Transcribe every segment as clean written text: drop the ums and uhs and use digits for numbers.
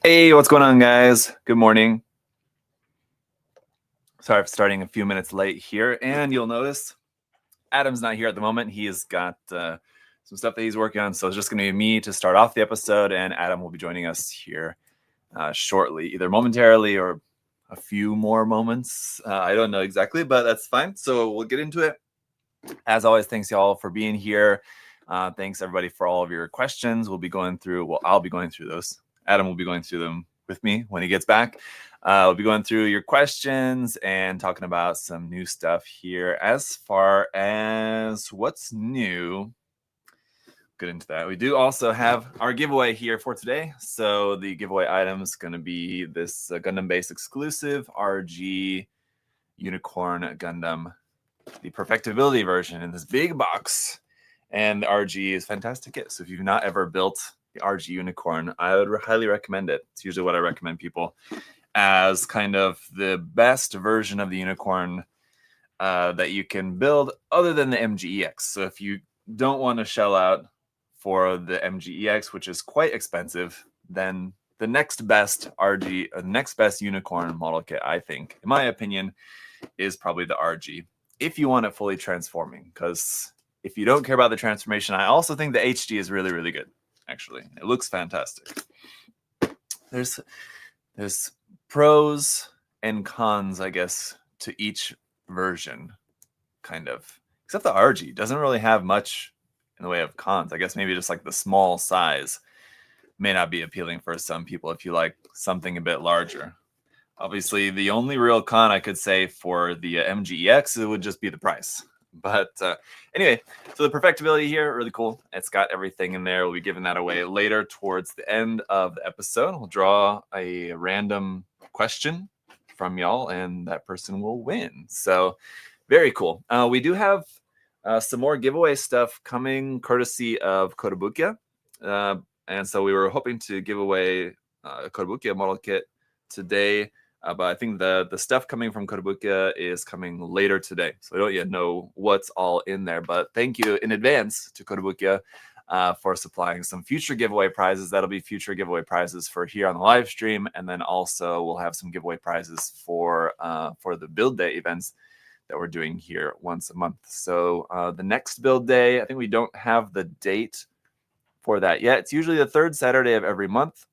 Hey, what's going on, guys? Good morning. Sorry for starting a few minutes late here, and you'll notice Adam's not here at the moment. He has got some stuff that he's working on, so it's just going to be me to start off the episode, and Adam will be joining us here shortly, either momentarily or a few more moments. I don't know exactly, but that's fine. So we'll get into it. As always, thanks y'all for being here. Thanks everybody for all of your questions. I'll be going through those. Adam will be going through them with me when he gets back. We'll be going through your questions and talking about some new stuff here. As far as what's new, get into that. We do also have our giveaway here for today. So the giveaway item is going to be this Gundam Base exclusive RG Unicorn Gundam, the perfectibility version in this big box. And the RG is fantastic kit. So if you've not ever built the RG Unicorn, I would highly recommend it. It's usually what I recommend people as kind of the best version of the Unicorn that you can build other than the MGEX. So if you don't want to shell out for the MGEX, which is quite expensive, then the next best next best Unicorn model kit, I think, in my opinion, is probably the RG. If you want it fully transforming, because if you don't care about the transformation, I also think the HD is really, really good. Actually, it looks fantastic. There's pros and cons, I guess, to each version, kind of. Except the RG doesn't really have much in the way of cons. I guess maybe just like the small size may not be appealing for some people if you like something a bit larger. Obviously, the only real con I could say for the MGEX it would just be the price. But anyway, so the perfectibility here, really cool. It's got everything in there. We'll be giving that away later towards the end of the episode. We'll draw a random question from y'all, and that person will win. So very cool. We do have some more giveaway stuff coming courtesy of Kotobukiya. And so we were hoping to give away a Kotobukiya model kit today. But I think the stuff coming from Kotobukiya is coming later today. So I don't yet know what's all in there. But thank you in advance to Kotobukiya for supplying some future giveaway prizes. That'll be future giveaway prizes for here on the live stream. And then also we'll have some giveaway prizes for the build day events that we're doing here once a month. So the next build day, I think we don't have the date for that yet. It's usually the third Saturday of every month,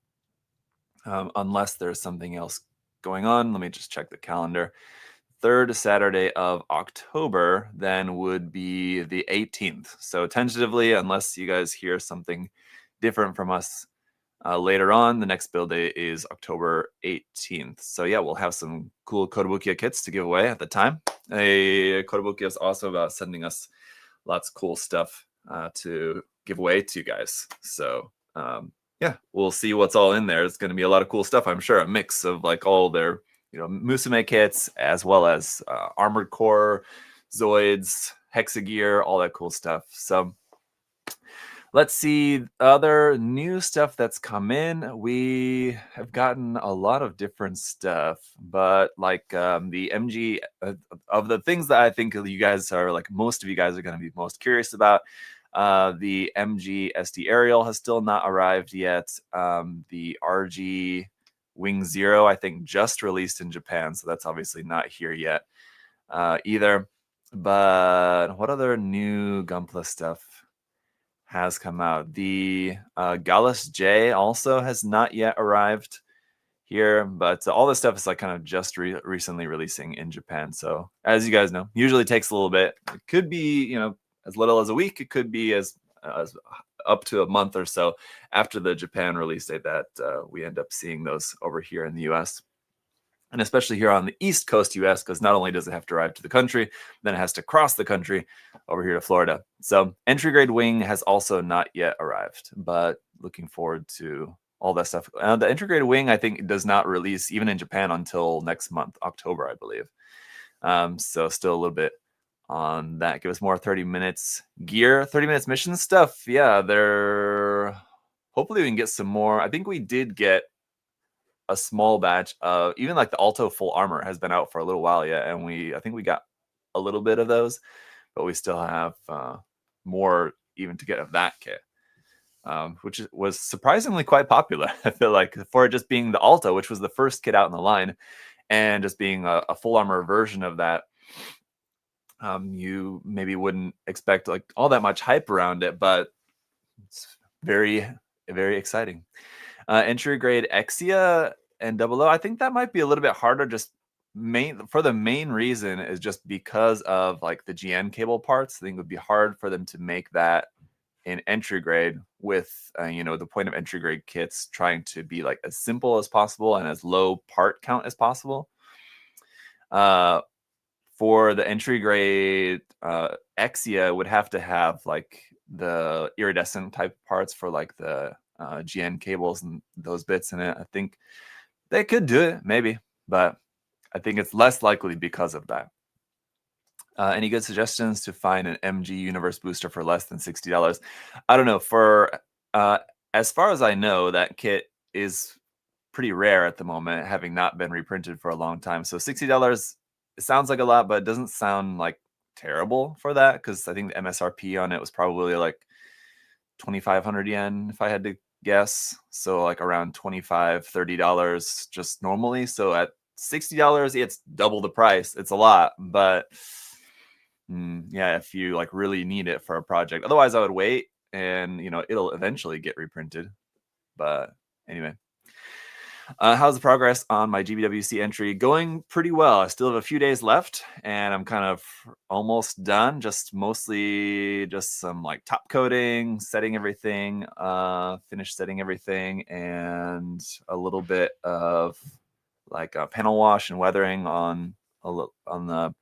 unless there's something else going on. Let me just check the calendar. Third Saturday of October then would be the 18th. So tentatively, unless you guys hear something different from us later on, the next build day is October 18th. So yeah, we'll have some cool Kotobukiya kits to give away at the time. Kotobukiya is also about sending us lots of cool stuff to give away to you guys. So yeah, we'll see what's all in there. It's going to be a lot of cool stuff, I'm sure. A mix of like all their, Musume kits, as well as Armored Core, Zoids, Hexagear, all that cool stuff. So let's see other new stuff that's come in. We have gotten a lot of different stuff, but like the MG, of the things that I think you guys are like, most of you guys are going to be most curious about, the MG SD Aerial has still not arrived yet. The RG Wing Zero, I think, just released in Japan, so that's obviously not here yet either. But what other new Gunpla stuff has come out? The Gallus J also has not yet arrived here, but all this stuff is like kind of just recently releasing in Japan. So as you guys know, usually takes a little bit. It could be, as little as a week. It could be as up to a month or so after the Japan release date that we end up seeing those over here in the US. And especially here on the East Coast US, because not only does it have to arrive to the country, then it has to cross the country over here to Florida. So entry grade wing has also not yet arrived, but looking forward to all that stuff. The entry grade wing, I think, does not release even in Japan until next month, October, I believe. So still a little bit on that. Give us more 30 minutes gear, 30 minutes mission stuff. Yeah, hopefully we can get some more. I think we did get a small batch of even like the Alto full armor has been out for a little while yet, and I think we got a little bit of those, but we still have more even to get of that kit. was surprisingly quite popular. I feel like for it just being the Alta, which was the first kit out in the line, and just being a full armor version of that. You maybe wouldn't expect like all that much hype around it, but it's very, very exciting. Entry grade Exia and Double O, I think that might be a little bit harder. Just the main reason is just because of like the GN cable parts. I think it would be hard for them to make that in entry grade with the point of entry grade kits trying to be like as simple as possible and as low part count as possible. For the entry grade Exia would have to have like the iridescent type parts for like the GN cables and those bits in it. I think they could do it maybe, but I think it's less likely because of that. Any good suggestions to find an MG Universe booster for less than $60? I don't know. For as far as I know, that kit is pretty rare at the moment, having not been reprinted for a long time. So $60, it sounds like a lot, but it doesn't sound like terrible for that, because I think the MSRP on it was probably like 2,500 yen, if I had to guess. So like around $25-$30 just normally. So at $60, it's double the price. It's a lot, but yeah, if you like really need it for a project. Otherwise, I would wait, and it'll eventually get reprinted. But anyway. How's the progress on my GBWC entry? Going pretty well. I still have a few days left, and I'm kind of almost done. Mostly some like top coating, setting everything, finished setting everything, and a little bit of like a panel wash and weathering on the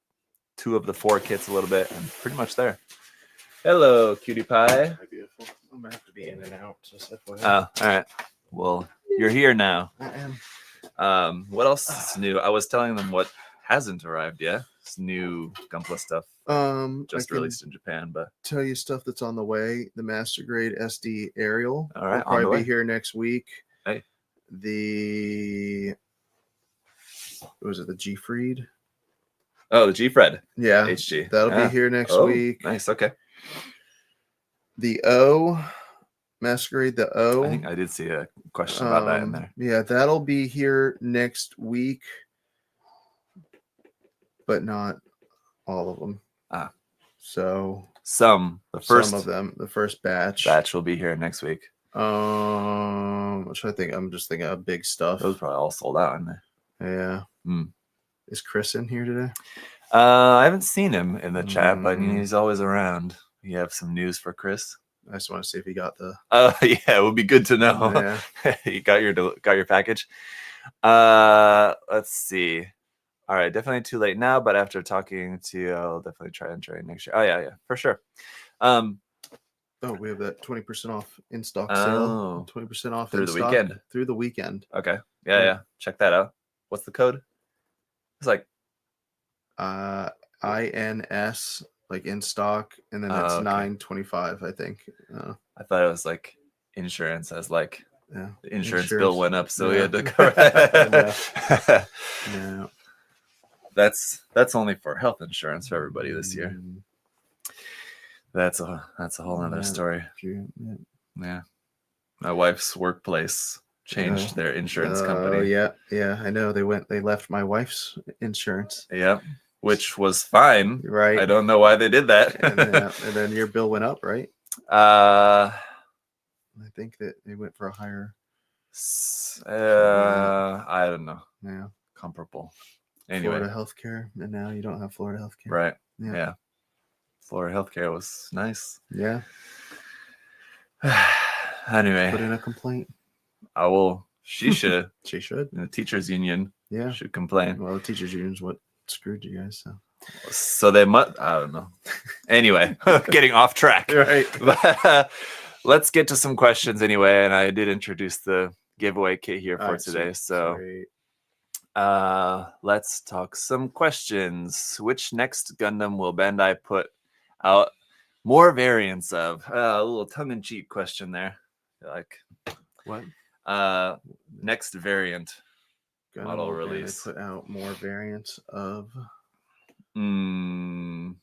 2 of the 4 kits a little bit, and pretty much there. Hello, cutie pie. Hi, beautiful. I'm gonna have to be in and out. Just FYI. Oh, all right. Well, you're here now. I am. What else is new? I was telling them what hasn't arrived yet. It's new Gunpla stuff. Just released in Japan, but tell you stuff that's on the way. The Master Grade SD Aerial. All right, will probably be here next week. Hey. Was it the G Freed? Oh, the G Fred. Yeah. HG. That'll be here next week. Nice. Okay. The O. Masquerade the O. I think I did see a question about that in there. Yeah, that'll be here next week, but not all of them. So some of them, the first batch will be here next week. Which I think I'm just thinking of big stuff. Those probably all sold out in there. Yeah. Is Chris in here today? I haven't seen him in the chat, but he's always around. You have some news for Chris? I just want to see if he got the. Yeah, it would be good to know. Yeah. You got your package. Let's see. All right, definitely too late now, but after talking to you, I'll definitely try and try next year. Oh yeah, for sure. We have that 20% off in stock sale. 20% off through the weekend. Through the weekend. Okay. Yeah. Check that out. What's the code? It's like INS, like in stock, and then it's $9.25, I think. I thought it was like insurance, as like the insurance bill went up, so we had to cover it. No. That's only for health insurance for everybody this year. That's a whole other story. Yeah. My wife's workplace changed their insurance company. Yeah, I know. They left my wife's insurance. Yeah, which was fine. Right. I don't know why they did that. and then your bill went up, right? I think that they went for a higher. I don't know. Yeah. Comparable. Anyway. Florida healthcare, and now you don't have Florida healthcare. Right. Yeah. Florida healthcare was nice. Yeah. Anyway. Put in a complaint. I will. She should. She should. The teachers union. Yeah. Should complain. Well, the teachers union's what screwed you guys. So they must. I don't know. Anyway, getting off track. Right. But, let's get to some questions anyway. And I did introduce the giveaway kit here for today. So let's talk some questions. Which next Gundam will Bandai put out more variants of? A little tongue-in-cheek question there. Like what? Next variant Gundam model release. Put out more variants of. I don't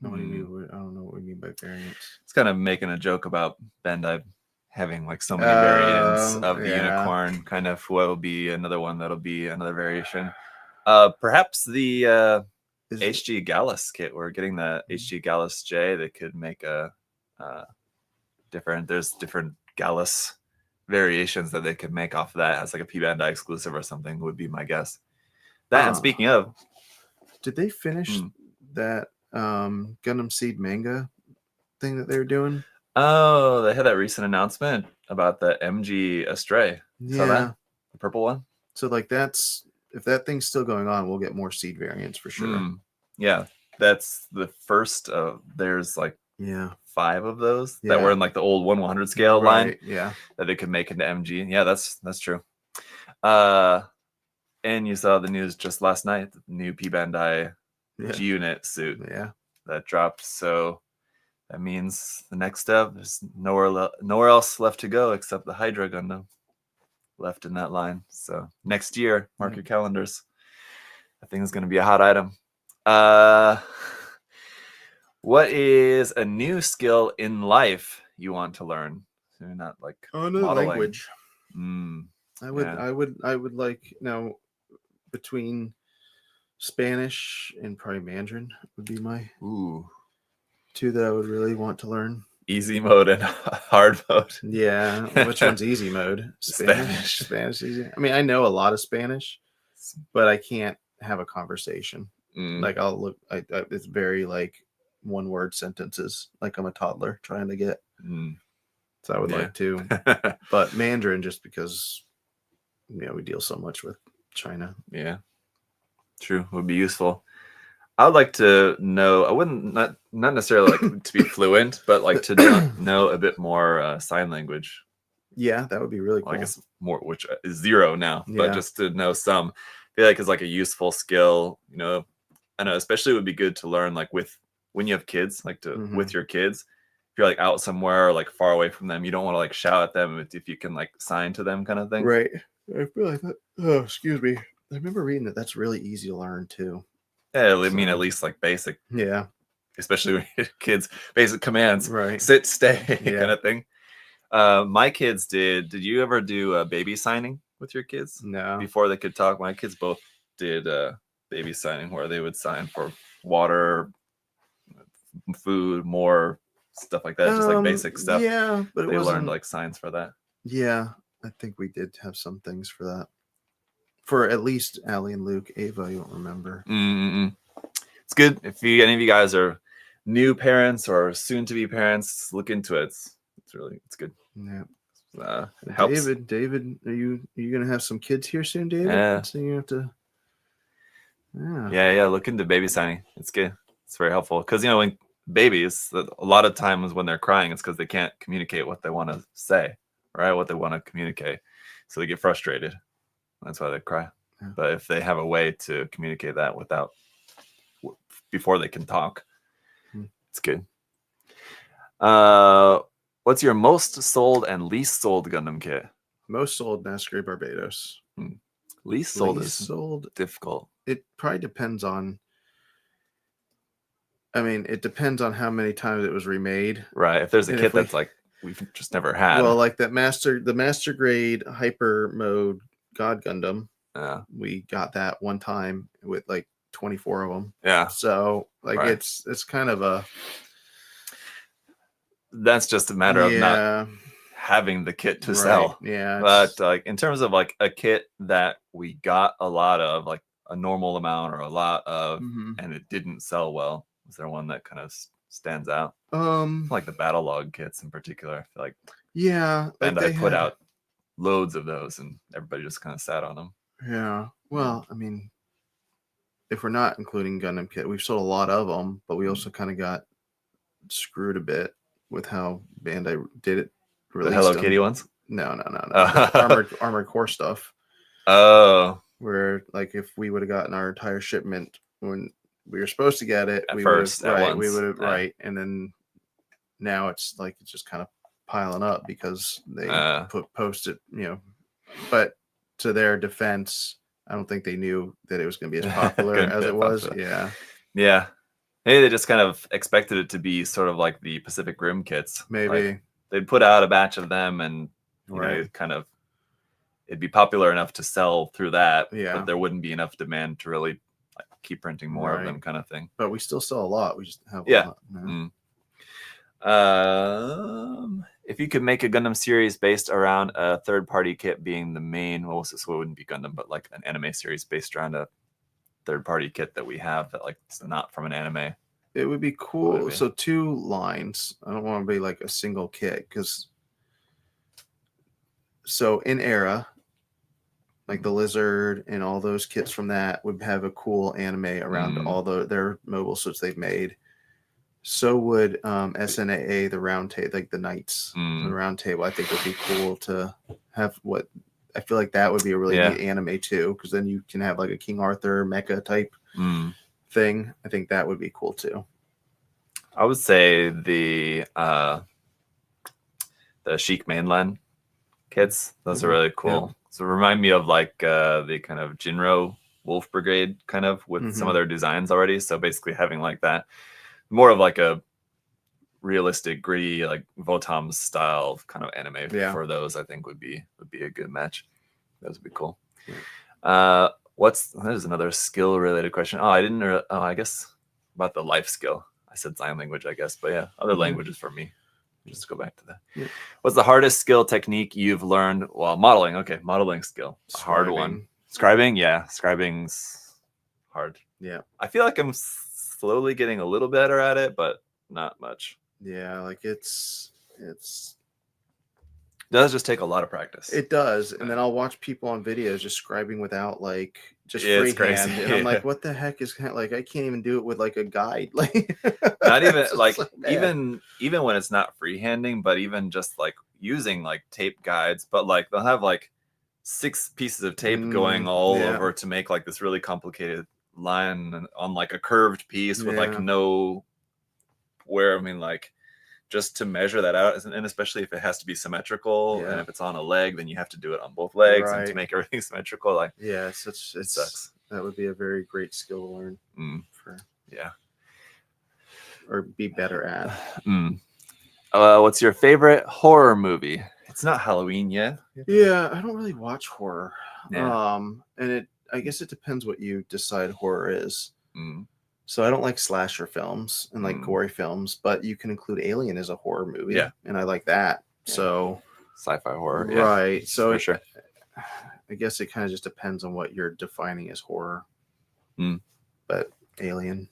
know what you mean by variants. It's kind of making a joke about Bandai having like so many variants of the yeah. unicorn. Kind of what will be another one that'll be another variation. Perhaps the HG Gallus kit. We're getting the HG Gallus J. They could make a there's different Gallus variations that they could make off of that as like a P Bandai exclusive or something would be my guess. That and speaking of, did they finish that Gundam Seed manga thing that they were doing? Oh, they had that recent announcement about the MG Astray. Yeah, saw that? The purple one. So like if that thing's still going on, we'll get more Seed variants for sure. Yeah, that's the first. There's like 5 of those that were in like the old 1/100 scale line. Yeah, that they could make into MG. Yeah, that's true. And you saw the news just last night. The new P Bandai G Unit suit. Yeah, that dropped. So that means the next step is nowhere else left to go except the Hydra Gundam left in that line. So next year, mark your calendars. I think it's going to be a hot item. What is a new skill in life you want to learn? So you're not like modeling. Language. I would like now between Spanish and probably Mandarin would be my two that I would really want to learn. Easy mode and hard mode. Yeah, which one's easy mode? Spanish easy. I mean, I know a lot of Spanish, but I can't have a conversation. Like I'll look. It's very like one-word sentences. Like I'm a toddler trying to get. So I would like to, but Mandarin just because we deal so much with China. Yeah, true. Would be useful. I would like to know. I wouldn't not necessarily like to be fluent, but like to know a bit more sign language. Yeah, that would be really cool. I guess more, which is 0 now, but just to know some. I feel like is like a useful skill. I know especially it would be good to learn like when you have kids, like with your kids. If you're like out somewhere or like far away from them, you don't want to like shout at them if you can like sign to them kind of thing. Right. I feel like that. Oh, excuse me. I remember reading that that's really easy to learn too. Yeah, I mean at least like basic. Yeah. Especially when kids, basic commands. Right. Sit, stay, kind of thing. My kids did. Did you ever do a baby signing with your kids? No. Before they could talk, my kids both did baby signing where they would sign for water, food, more stuff like that, just like basic stuff. Yeah, but they learned like signs for that. Yeah, I think we did have some things for that. For at least Allie and Luke. Ava, you don't remember. It's good if any of you guys are new parents or soon to be parents, look into it. It's good. Yeah. It helps. David, are you gonna have some kids here soon, David? Yeah. So you have to. Yeah. Look into baby signing. It's good. It's very helpful because when babies, a lot of times when they're crying, it's because they can't communicate what they want to say, right? What they want to communicate, so they get frustrated. That's why they cry. Yeah. But if they have a way to communicate that before they can talk, it's good. What's your most sold and least sold Gundam kit? Most sold Masquerade Barbados. Least sold is difficult. It probably depends on. I mean, it depends on how many times it was remade. Right. If there's a kit that's like we've just never had. Well, like the master grade hyper mode God Gundam. We got that one time with like 24 of them. Yeah. So like it's kind of a. That's just a matter of not having the kit to sell. Yeah. But like in terms of like a kit that we got a lot of, like a normal amount or a lot of, and it didn't sell well. Was there one that kind of stands out? Like the battle log kits in particular. I feel like Bandai put out loads of those and everybody just kind of sat on them. Yeah. Well, I mean, if we're not including Gundam kit, we've sold a lot of them, but we also kind of got screwed a bit with how Bandai did it. The Hello Kitty ones? No. Armored Core stuff. Oh. Where like if we would have gotten our entire shipment when we were supposed to get it, we would have and then now it's just kind of piling up because they posted, but to their defense, I don't think they knew that it was going to be as popular as it was. Yeah. Maybe they just kind of expected it to be sort of like the Pacific Rim kits. Maybe. they'd put out a batch of them, and you know, it'd be popular enough to sell through that, but there wouldn't be enough demand to really like keep printing more of them, kind of thing. But we still sell a lot. We just have a lot. If you could make a Gundam series based around a third-party kit being the main, well, so it wouldn't be Gundam, but like an anime series based around a third-party kit that we have that like it's not from an anime. It would be cool. So 2 lines. I don't want to be like a single kit, because so in Era, like the Lizard and all those kits from that would have a cool anime around all their mobile suits they've made. So would SNAA, the round table, like the Knights, the round table. I think would be cool to have. What I feel like that would be a really neat anime too, because then you can have like a King Arthur mecha type thing. I think that would be cool too. I would say the Chic Mainland kits. Those are really cool. So remind me of like the kind of Jinro Wolf Brigade kind of with some of their designs already. So basically having like that, more of like a realistic, gritty, like Votom style kind of anime for those, I think would be a good match. Those would be cool. There's another skill related question. I guess about the life skill. I said sign language, I guess, but yeah, other languages for me. Just go back to that. What's the hardest skill technique you've learned while modeling? Okay, modeling skill. A hard one. Scribing? Yeah, scribing's hard. Yeah. I feel like I'm slowly getting a little better at it, but not much. Yeah, like it does just take a lot of practice. It does. And then I'll watch people on videos just scribing without like just freehand. And I'm like, what the heck is like, I can't even do it with like a guide. Like not even like even when it's not freehanding, but even just like using like tape guides, but like they'll have like 6 pieces of tape going all over to make like this really complicated line on like a curved piece with like like just to measure that out, and especially if it has to be symmetrical, and if it's on a leg, then you have to do it on both legs, and to make everything symmetrical, like it sucks. That would be a very great skill to learn or be better at. What's your favorite horror movie? It's not Halloween yet. Yeah, I don't really watch horror. And I guess it depends what you decide horror is. So I don't like slasher films and like gory films, but you can include Alien as a horror movie. And I like that. So sci-fi horror. Right. So for sure. I guess it kind of just depends on what you're defining as horror. But Alien.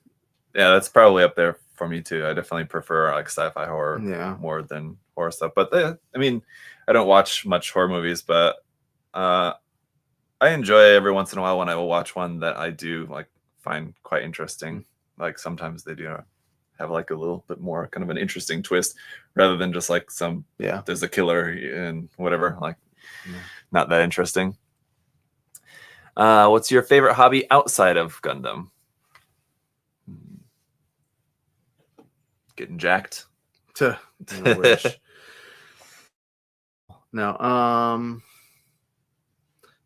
Yeah, that's probably up there for me too. I definitely prefer like sci-fi horror more than horror stuff. But I mean, I don't watch much horror movies, but I enjoy every once in a while when I will watch one that I do like find quite interesting. Like sometimes they do have like a little bit more kind of an interesting twist rather than just like there's a killer and whatever, like not that interesting. What's your favorite hobby outside of Gundam? Getting jacked. I wish. No,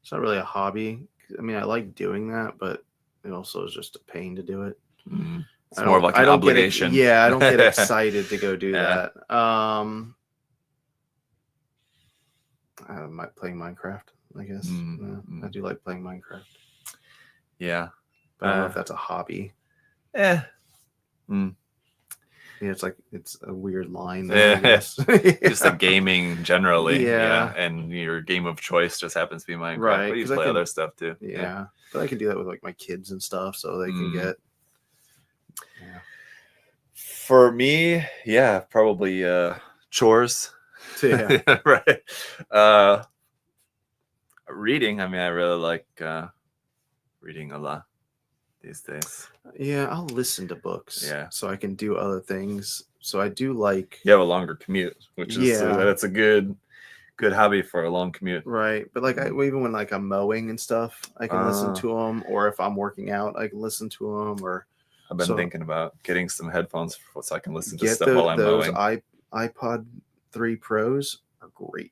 it's not really a hobby. I mean, I like doing that, but it also is just a pain to do it. It's more of like an obligation. I don't get excited to go do that. I might playing Minecraft, I guess. I do like playing Minecraft. Yeah. But I don't know if that's a hobby. Yeah, it's a weird line there, I guess. Just a gaming generally. And your game of choice just happens to be Minecraft. Right. But you play other stuff too. But I can do that with like my kids and stuff, so they can get. For me, probably chores. Right. Reading. I mean, I really like reading a lot these days. I'll listen to books. So I can do other things. So I do like. You have a longer commute, which is that's a good hobby for a long commute. Right, but like even when like I'm mowing and stuff, I can listen to them. Or if I'm working out, I can listen to them. Or I've been thinking about getting some headphones so I can listen to stuff while I'm mowing. iPod 3 Pros are great.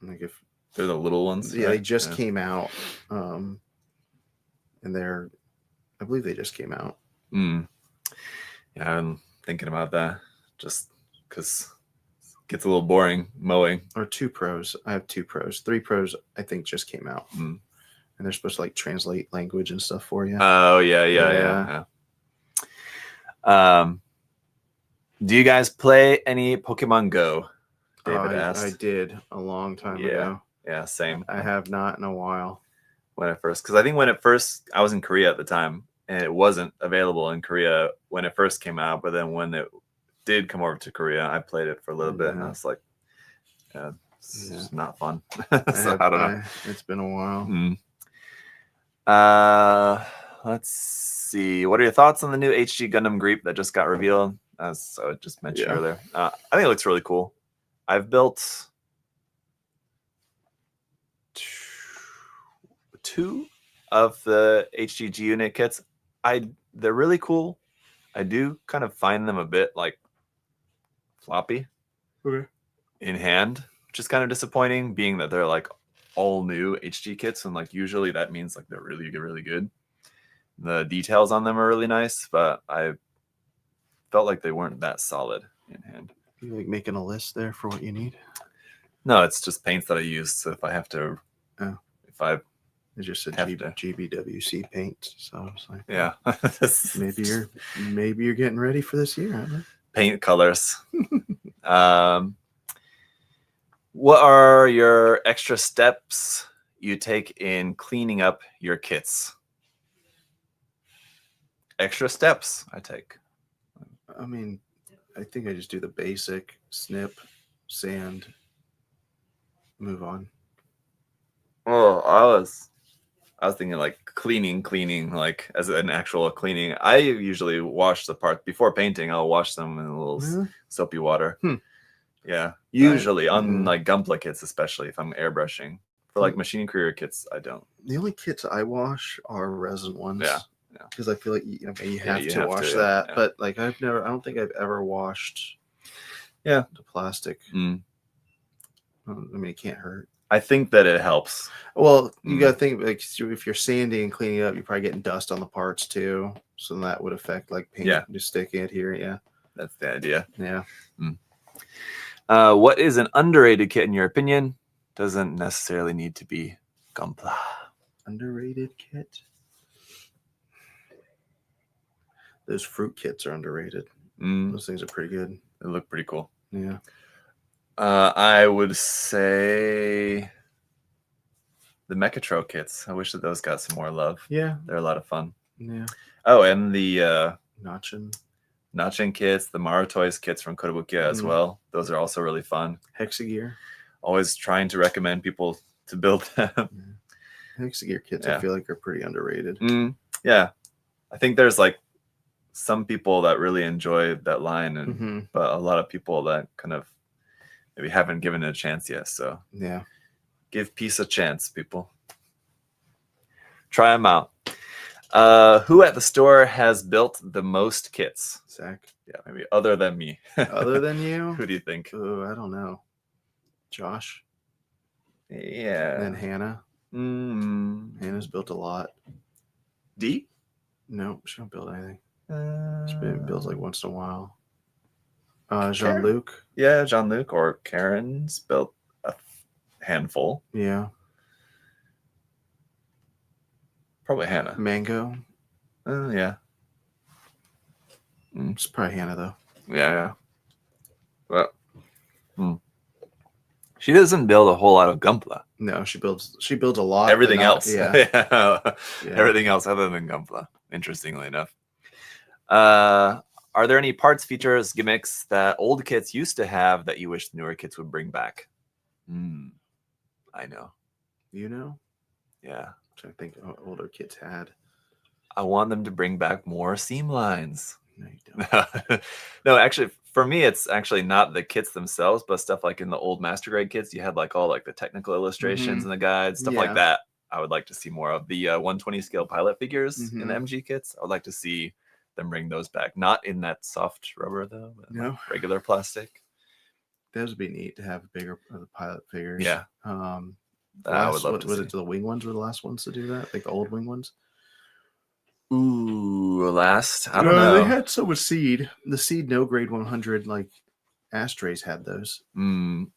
Like if they're the little ones. They just came out. And I believe they just came out. Yeah, I'm thinking about that just because gets a little boring mowing. Or 2 Pros. I have 2 Pros. 3 Pros, I think, just came out. And they're supposed to like translate language and stuff for you. Oh, yeah. Do you guys play any Pokemon Go? David asked. I did a long time ago. Yeah, same. I have not in a while. Because I think when it first, I was in Korea at the time, and it wasn't available in Korea when it first came out. But then when it did come over to Korea, I played it for a little bit, and I was like, it's just not fun. So I don't know. It's been a while. Let's see. What are your thoughts on the new HG Gundam Greep that just got revealed? As I just mentioned earlier, I think it looks really cool. I've built 2 of the HGG unit kits. They're really cool. I do kind of find them a bit like floppy in hand, which is kind of disappointing, being that they're like all new HG kits, and like usually that means like they're really good. The details on them are really nice, but I felt like they weren't that solid in hand. You like making a list there for what you need? No, it's just paints that I use. So if I have to, It's just a GBWC paint. So I was like, yeah, maybe you're getting ready for this year, aren't you? Paint colors. What are your extra steps you take in cleaning up your kits? Extra steps I take. I mean, I think I just do the basic snip, sand, move on. Oh, I was thinking like cleaning, like as an actual cleaning. I usually wash the parts before painting. I'll wash them in a little soapy water. Yeah, usually on like Gunpla kits, especially if I'm airbrushing. For like machining career kits, I don't. The only kits I wash are resin ones. Yeah. Because I feel like you have to wash that. Yeah. But like I don't think I've ever washed the plastic. I mean, it can't hurt. I think that it helps. Well, you got to think like if you're sanding and cleaning up, you're probably getting dust on the parts too. So that would affect like paint just sticking it here. Yeah. That's the idea. Yeah. What is an underrated kit in your opinion? Doesn't necessarily need to be Gunpla. Underrated kit? Those fruit kits are underrated. Those things are pretty good. They look pretty cool. Yeah. I would say the Mechatro kits. I wish that those got some more love. Yeah. They're a lot of fun. Yeah. Oh, and the Notchin kits, the Marutoys kits from Kotobukiya as well. Those are also really fun. Hexagear. Always trying to recommend people to build them. Hexagear kits, I feel like, are pretty underrated. Yeah. I think there's like some people that really enjoy that line, and but a lot of people that kind of maybe haven't given it a chance yet. So give peace a chance, people. Try them out. Who at the store has built the most kits? Zach. Yeah, maybe other than me. Other than you? Who do you think? Oh, I don't know. Josh. Yeah. And then Hannah. Hannah's built a lot. D? No, she don't build anything. She builds like once in a while. Jean-Luc. Yeah, Jean-Luc or Karen's built a handful. Yeah. Probably Hannah. Mango. Yeah. It's probably Hannah though. Yeah. Well, she doesn't build a whole lot of Gunpla. No, she builds a lot. Everything else. Yeah. Everything else other than Gunpla, interestingly enough. Are there any parts, features, gimmicks that old kits used to have that you wish newer kits would bring back? I know. You know? Yeah. Which I think older kits had. I want them to bring back more seam lines. No, you don't. No, actually, for me, it's actually not the kits themselves, but stuff like in the old Master Grade kits, you had like all like the technical illustrations and the guides, stuff like that. I would like to see more of the 120 scale pilot figures in the MG kits. I would like to see them bring those back. Not in that soft rubber though, but like regular plastic. Those would be neat to have bigger the pilot figures. Yeah. I would love to see. Was it the wing ones were the last ones to do that? Like the old wing ones? Ooh, last? I don't know. They had some with Seed. The Seed No Grade 100 like Ashtrays had those.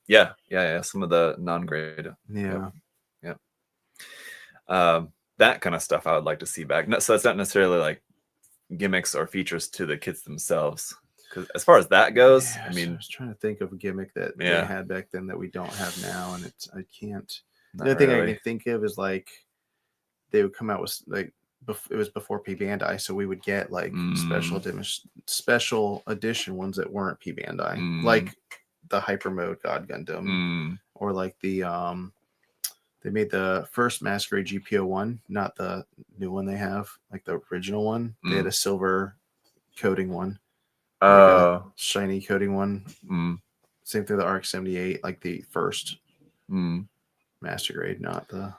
Yeah. Some of the non-grade. Yeah. Yep. That kind of stuff I would like to see back. So it's not necessarily like gimmicks or features to the kits themselves. Because as far as that goes, Yeah, I mean, I was trying to think of a gimmick that they had back then that we don't have now, and I can't. The only thing I can think of is like they would come out with like it was before P Bandai, so we would get like special edition ones that weren't P Bandai, like the Hyper Mode God Gundam, or like the they made the first Masquerade GPO1, not the new one they have, like the original one. They had a silver coating one, like a shiny coating one. Same thing, the RX-78, like the first Masquerade, not the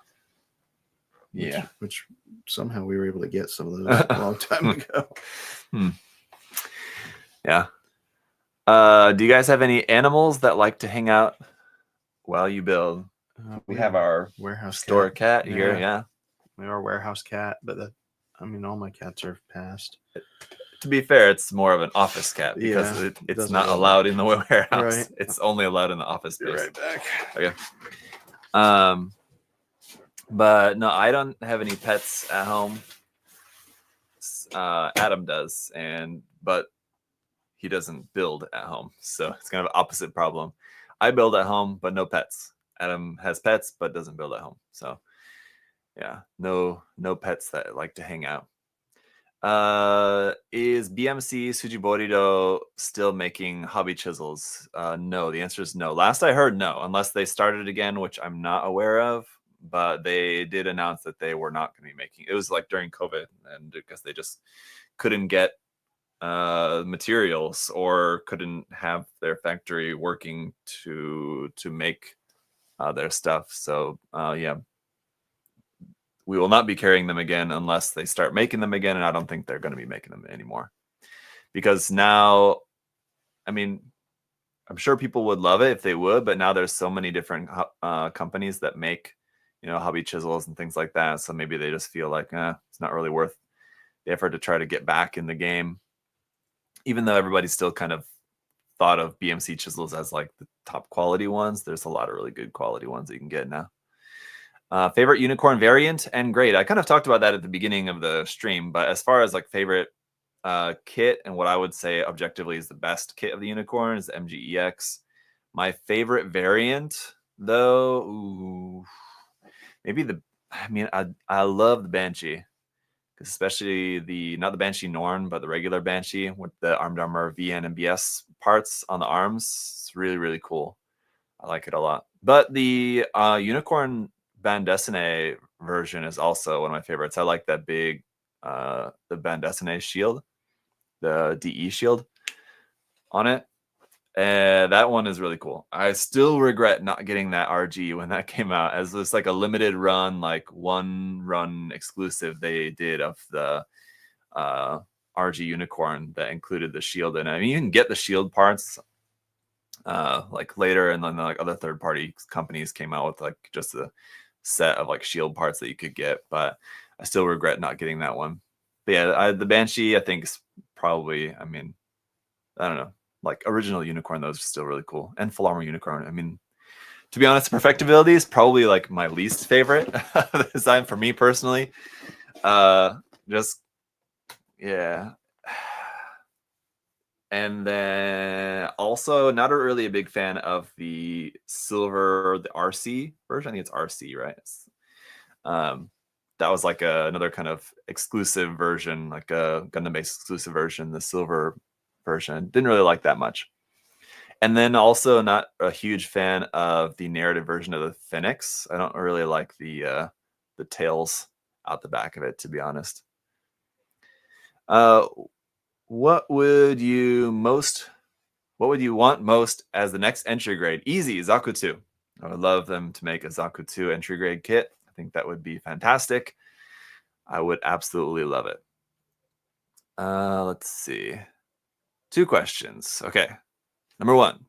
which somehow we were able to get some of those a long time ago. Yeah. Do you guys have any animals that like to hang out while you build? We have our warehouse store cat here. Yeah. We are a warehouse cat, but all my cats are passed. To be fair, it's more of an office cat because it's not allowed in the warehouse. Right. It's only allowed in the office space. Be right back. Okay. But no, I don't have any pets at home. Adam does, but he doesn't build at home, so it's kind of an opposite problem. I build at home, but no pets. Adam has pets, but doesn't build at home. So, yeah, no pets that like to hang out. Is BMC Tsujiborido still making hobby chisels? No, the answer is no. Last I heard, no, unless they started again, which I'm not aware of. But they did announce that they were not going to be making. It was like during COVID, and because they just couldn't get materials or couldn't have their factory working to make their stuff. So we will not be carrying them again unless they start making them again, and I don't think they're going to be making them anymore. Because now, I mean, I'm sure people would love it if they would, but now there's so many different companies that make hobby chisels and things like that. So maybe they just feel like it's not really worth the effort to try to get back in the game. Even though everybody's still kind of thought of BMC chisels as like the top quality ones, there's a lot of really good quality ones that you can get now. Favorite unicorn variant and grade. I kind of talked about that at the beginning of the stream, but as far as like favorite kit and what I would say objectively is the best kit of the unicorn is the MGEX. My favorite variant, though, maybe I love the Banshee, especially not the Banshee Norn, but the regular Banshee with the Armed Armor VN and BS parts on the arms. It's really, really cool. I like it a lot. But the Unicorn Bandesine version is also one of my favorites. I like that big, the Bandesine shield, the DE shield on it. That one is really cool. I still regret not getting that RG when that came out, as it's like a limited run, like one run exclusive they did of the RG Unicorn that included the shield in it. I mean, you can get the shield parts like later, and then like other third-party companies came out with like just a set of like shield parts that you could get, but I still regret not getting that one. But yeah, the Banshee I think is probably, I mean, I don't know, like original Unicorn, those are still really cool. And Full Armor Unicorn, I mean, to be honest, Perfectibility is probably like my least favorite design for me personally. Just yeah. And then also not really a big fan of the silver, the RC version. I think it's RC, right? That was like another kind of exclusive version, like a Gundam-based exclusive version, the silver version. Didn't really like that much. And then also not a huge fan of the narrative version of the Phoenix. I don't really like the tails out the back of it, to be honest. What would you want most as the next entry grade? Easy, Zaku 2. I would love them to make a Zaku 2 entry grade kit. I think that would be fantastic. I would absolutely love it. Let's see. 2 questions. Okay. Number 1.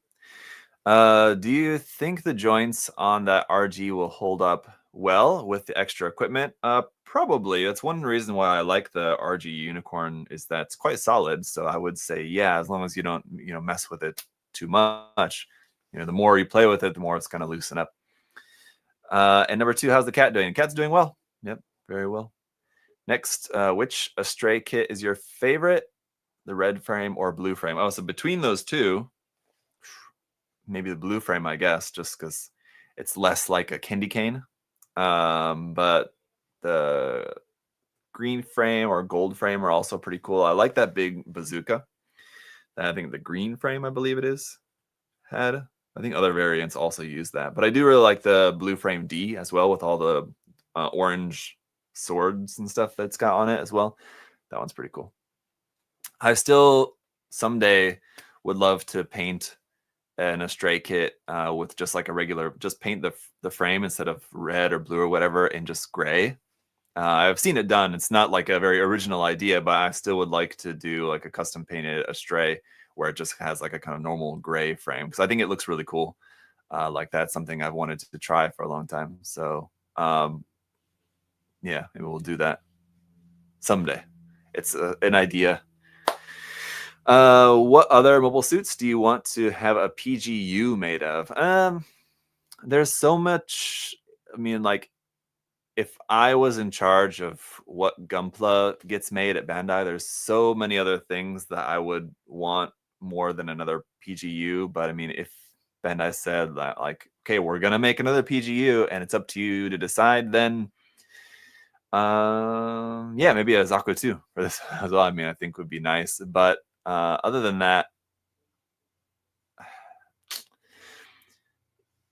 Do you think the joints on that RG will hold up well with the extra equipment? Probably. That's one reason why I like the RG Unicorn, is that it's quite solid. So I would say, yeah, as long as you don't, mess with it too much. You know, the more you play with it, the more it's going to loosen up. And number 2, how's the cat doing? Cat's doing well. Yep, very well. Next, which Astray kit is your favorite? The red frame or blue frame? Oh, so between those two, maybe the blue frame, I guess, just because it's less like a candy cane. But the green frame or gold frame are also pretty cool. I like that big bazooka. I think the green frame, I believe it is, had. I think other variants also use that. But I do really like the blue frame D as well, with all the orange swords and stuff that's got on it as well. That one's pretty cool. I still someday would love to paint an Astray kit with just like a regular, just paint the frame instead of red or blue or whatever and just gray. I've seen it done. It's not like a very original idea, but I still would like to do like a custom painted Astray where it just has like a kind of normal gray frame, because I think it looks really cool. Like that's something I've wanted to try for a long time. So yeah, maybe we'll do that someday. It's an idea. What other mobile suits do you want to have a PGU made of? There's so much. I mean, like, if I was in charge of what Gunpla gets made at Bandai, there's so many other things that I would want more than another PGU. But I mean, if Bandai said that, like, okay, we're gonna make another PGU and it's up to you to decide, then yeah, maybe a Zaku 2 for this as well. I mean, I think would be nice. But other than that,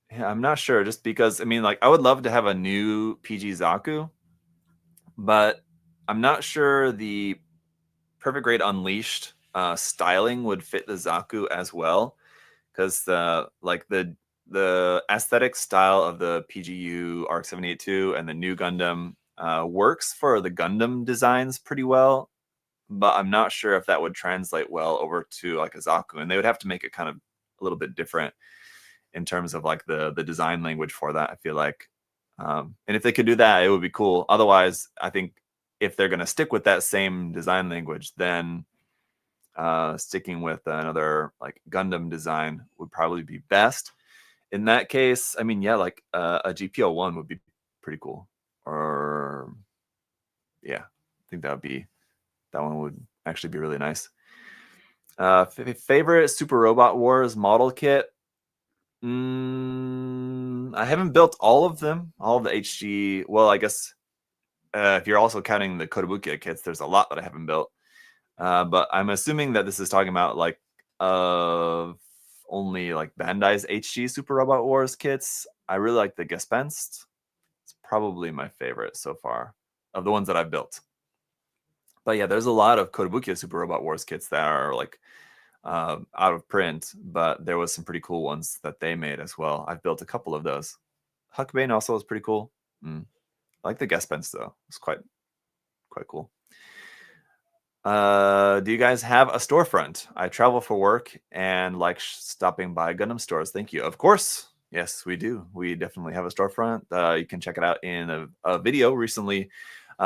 yeah, I'm not sure. Just because, I mean, like, I would love to have a new PG Zaku, but I'm not sure the Perfect Grade Unleashed styling would fit the Zaku as well, because like the aesthetic style of the PGU ARC 782 and the new Gundam works for the Gundam designs pretty well, but I'm not sure if that would translate well over to like a Zaku, and they would have to make it kind of a little bit different in terms of like the design language for that, I feel like. And if they could do that, it would be cool. Otherwise, I think if they're going to stick with that same design language, then sticking with another like Gundam design would probably be best. In that case, I mean, yeah, like a GPO1 would be pretty cool. Or yeah, I think that one would actually be really nice. Favorite Super Robot Wars model kit? I haven't built all of them, all of the HG. Well, I guess if you're also counting the Kotobukiya kits, there's a lot that I haven't built. But I'm assuming that this is talking about like only like Bandai's HG Super Robot Wars kits. I really like the Gespenst. It's probably my favorite so far of the ones that I've built. But yeah, there's a lot of Kotobukiya Super Robot Wars kits that are like out of print, but there was some pretty cool ones that they made as well. I've built a couple of those. Huckbane also was pretty cool. I like the Gespenst though. It's quite cool. Do you guys have a storefront? I travel for work and like stopping by Gundam stores. Thank you. Of course. Yes, we do. We definitely have a storefront. You can check it out in a video recently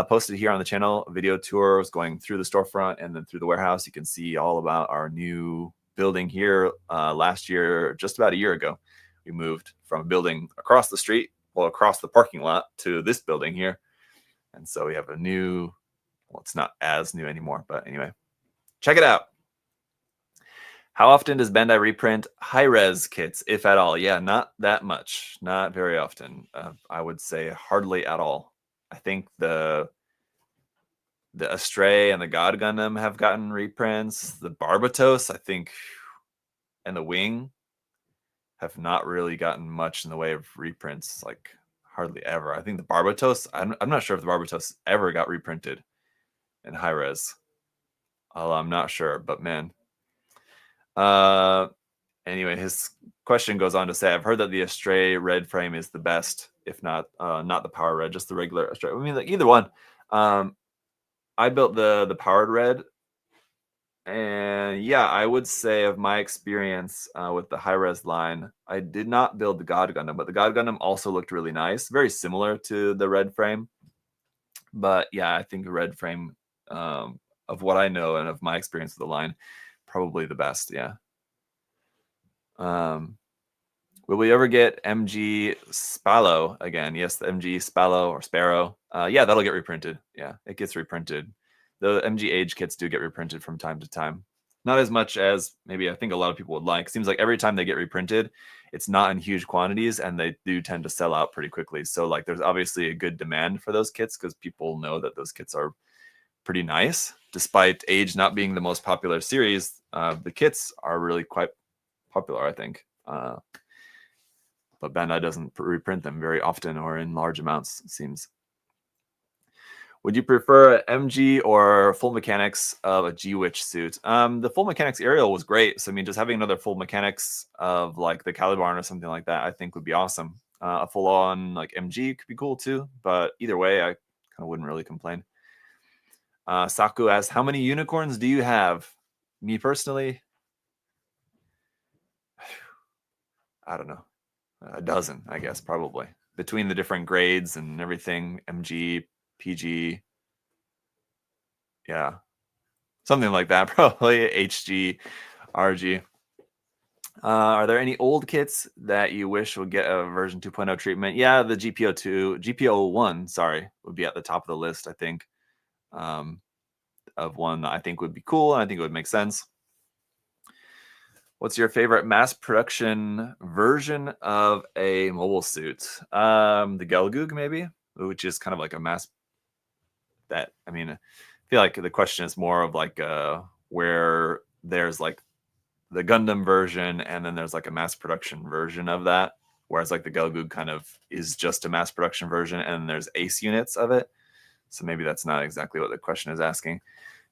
posted here on the channel. A video tour going through the storefront and then through the warehouse. You can see all about our new building here. Last year, just about a year ago, we moved from a building across the street, well, across the parking lot, to this building here. And so we have a new, well, it's not as new anymore, but anyway, check it out. How often does Bandai reprint high-res kits, if at all? Yeah, not that much. Not very often. I would say hardly at all. I think the Astray and the God Gundam have gotten reprints. The Barbatos, I think, and the Wing have not really gotten much in the way of reprints, like hardly ever. I think the Barbatos, I'm not sure if the Barbatos ever got reprinted in high res. I'm not sure, but man. Anyway, his question goes on to say, I've heard that the Astray red frame is the best, if not not the power red, just the regular Astray. I mean, like either one. I built the powered red, and yeah, I would say of my experience with the high res line, I did not build the God Gundam, but the God Gundam also looked really nice, very similar to the red frame. But yeah, I think the red frame, of what I know and of my experience with the line, probably the best. Yeah. Will we ever get MG Spallow again? Yes, the MG Spallow or Sparrow. Yeah, that'll get reprinted. Yeah, it gets reprinted. The MG Age kits do get reprinted from time to time. Not as much as maybe I think a lot of people would like. Seems like every time they get reprinted, it's not in huge quantities, and they do tend to sell out pretty quickly. So like, there's obviously a good demand for those kits because people know that those kits are pretty nice. Despite Age not being the most popular series, the kits are really quite popular, I think. But Bandai doesn't reprint them very often or in large amounts, it seems. Would you prefer MG or full mechanics of a G-Witch suit? The full mechanics Ariel was great. So, I mean, just having another full mechanics of like the Caliban or something like that, I think would be awesome. A full-on like MG could be cool too. But either way, I kind of wouldn't really complain. Saku asks, how many unicorns do you have? Me personally, I don't know. A dozen, I guess, probably. Between the different grades and everything, MG, PG, yeah. Something like that, probably. HG, RG. Are there any old kits that you wish would get a version 2.0 treatment? Yeah, the GPO1, sorry, would be at the top of the list, I think, of one that I think would be cool, and I think it would make sense. What's your favorite mass production version of a mobile suit? The Gelgoog, maybe, which is kind of like a mass that, I mean, I feel like the question is more of like where there's like the Gundam version and then there's like a mass production version of that. Whereas like the Gelgoog kind of is just a mass production version and there's ace units of it. So maybe that's not exactly what the question is asking.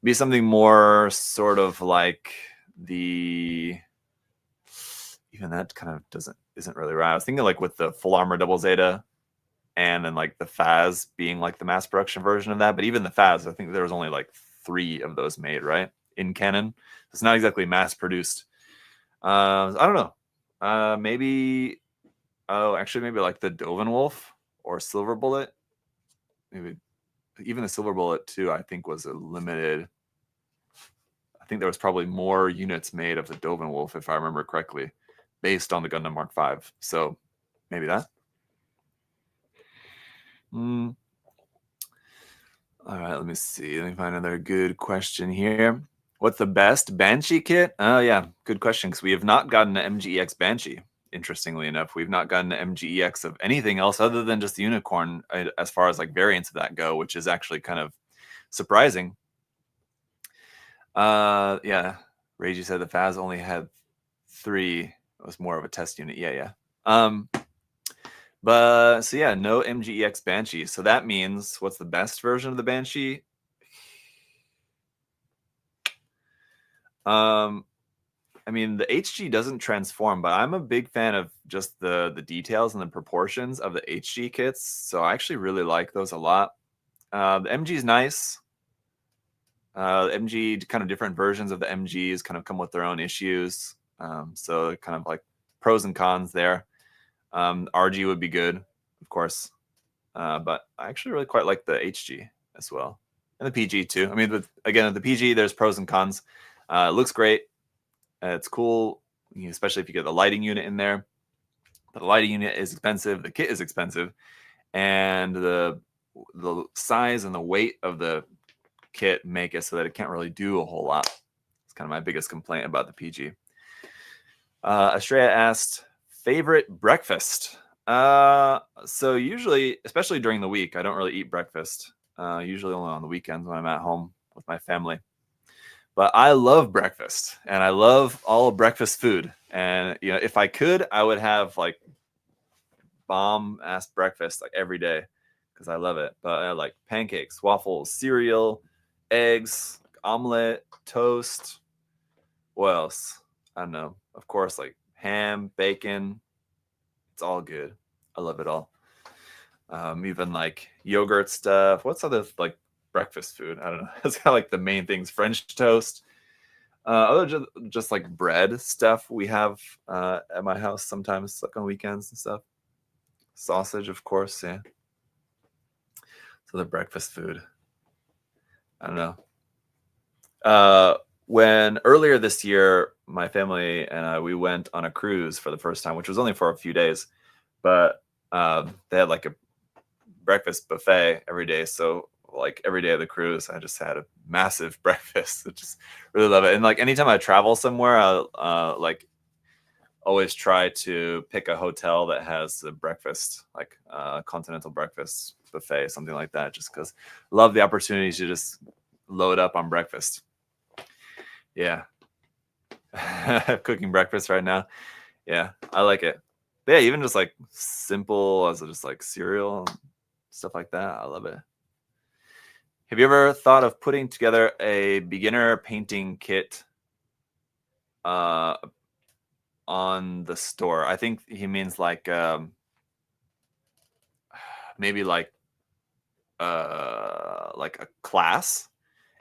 Be something more sort of like the... Even that kind of isn't really right. I was thinking like with the full armor double Zeta and then like the Phaz being like the mass production version of that. But even the Phaz, I think there was only like 3 of those made, right? In canon. It's not exactly mass produced. I don't know. Maybe, maybe like the Dovin Wolf or Silver Bullet. Maybe even the Silver Bullet too, I think was a limited. I think there was probably more units made of the Dovin Wolf, if I remember correctly, based on the Gundam Mark V. So maybe that. All right, let me see. Let me find another good question here. What's the best Banshee kit? Oh, yeah, good question, because we have not gotten an MGEX Banshee. Interestingly enough, we've not gotten an MGEX of anything else other than just the Unicorn as far as like variants of that go, which is actually kind of surprising. Yeah, Reiji said the Phaz only had 3. It was more of a test unit. Yeah. But so yeah, no MGEX Banshee. So that means what's the best version of the Banshee? I mean, the HG doesn't transform, but I'm a big fan of just the details and the proportions of the HG kits. So I actually really like those a lot. The MG is nice. MG, kind of different versions of the MGs kind of come with their own issues. So kind of like pros and cons there. RG would be good, of course. But I actually really quite like the HG as well. And the PG too. I mean, again, the PG, there's pros and cons. It looks great. It's cool, especially if you get the lighting unit in there. But the lighting unit is expensive. The kit is expensive. And the size and the weight of the kit make it so that it can't really do a whole lot. It's kind of my biggest complaint about the PG. Astrea asked, favorite breakfast? So usually, especially during the week, I don't really eat breakfast. Usually only on the weekends when I'm at home with my family. But I love breakfast, and I love all breakfast food. And if I could, I would have like bomb-ass breakfast like every day because I love it. But I like pancakes, waffles, cereal, eggs, omelet, toast. What else? I don't know. Of course, like ham, bacon. It's all good. I love it all. Even like yogurt stuff. What's other like breakfast food? I don't know. It's kind of like the main things. French toast. Other just like bread stuff we have at my house sometimes, like on weekends and stuff. Sausage, of course, yeah. So the breakfast food. I don't know. When earlier this year, my family and we went on a cruise for the first time, which was only for a few days, but they had like a breakfast buffet every day. So like every day of the cruise, I just had a massive breakfast. I just really love it. And like anytime I travel somewhere, I like always try to pick a hotel that has a breakfast, like continental breakfast buffet, something like that, just because I love the opportunity to just load up on breakfast. Yeah. Cooking breakfast right now. Yeah, I like it. But yeah, even just like simple as just like cereal and stuff like that. I love it. Have you ever thought of putting together a beginner painting kit on the store? I think he means like maybe like a class.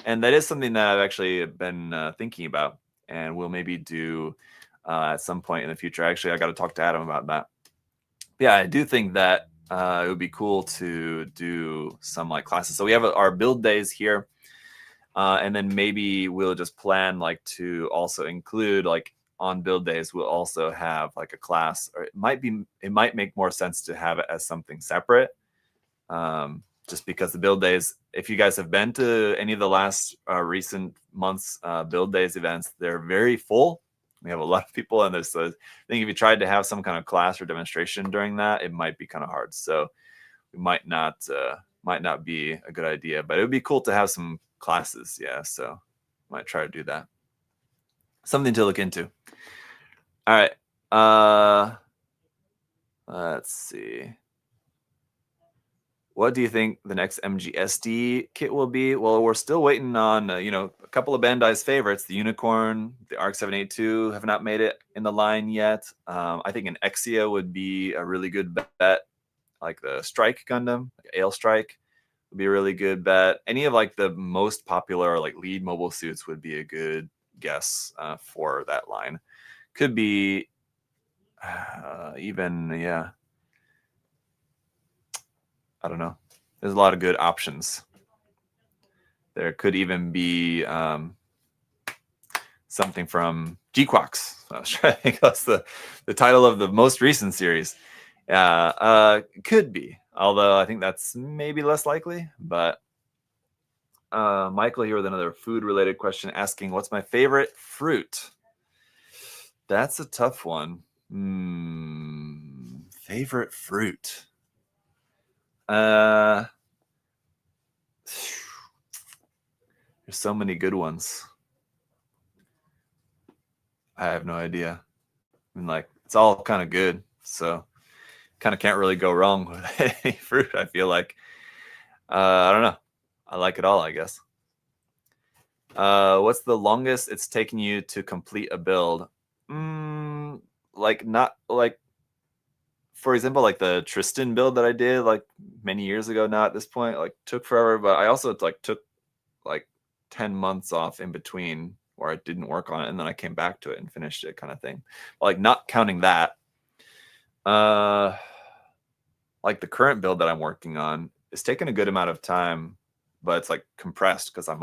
And that is something that I've actually been thinking about and will maybe do at some point in the future. Actually, I got to talk to Adam about that. Yeah, I do think that it would be cool to do some like classes. So we have our build days here. And then maybe we'll just plan like to also include like on build days, we'll also have like a class, or it might make more sense to have it as something separate. Just because the build days, if you guys have been to any of the last recent months build days events, they're very full. We have a lot of people, and I think if you tried to have some kind of class or demonstration during that, it might be kind of hard. So it might not be a good idea, but it would be cool to have some classes. Yeah, so might try to do that. Something to look into. All right. Let's see. What do you think the next MGSD kit will be? Well, we're still waiting on, a couple of Bandai's favorites. The Unicorn, the ARC 782 have not made it in the line yet. I think an Exia would be a really good bet. Like the Strike Gundam, like Ale Strike would be a really good bet. Any of like the most popular like lead mobile suits would be a good guess for that line. Could be even, yeah. I don't know. There's a lot of good options. There could even be something from G-Quax. I was trying to think that's the title of the most recent series. Could be, although I think that's maybe less likely. But Michael here with another food-related question asking, what's my favorite fruit? That's a tough one. Favorite fruit? There's so many good ones. I have no idea. I mean, like, it's all kind of good, so kind of can't really go wrong with any fruit, I feel like. I don't know. I like it all, I guess. What's the longest it's taken you to complete a build? Like, not like, for example, like the Tristan build that I did like many years ago now at this point, like took forever, but I also like took like 10 months off in between where I didn't work on it, and then I came back to it and finished it, kind of thing. Like, not counting that. Like the current build that I'm working on is taking a good amount of time, but it's like compressed because I'm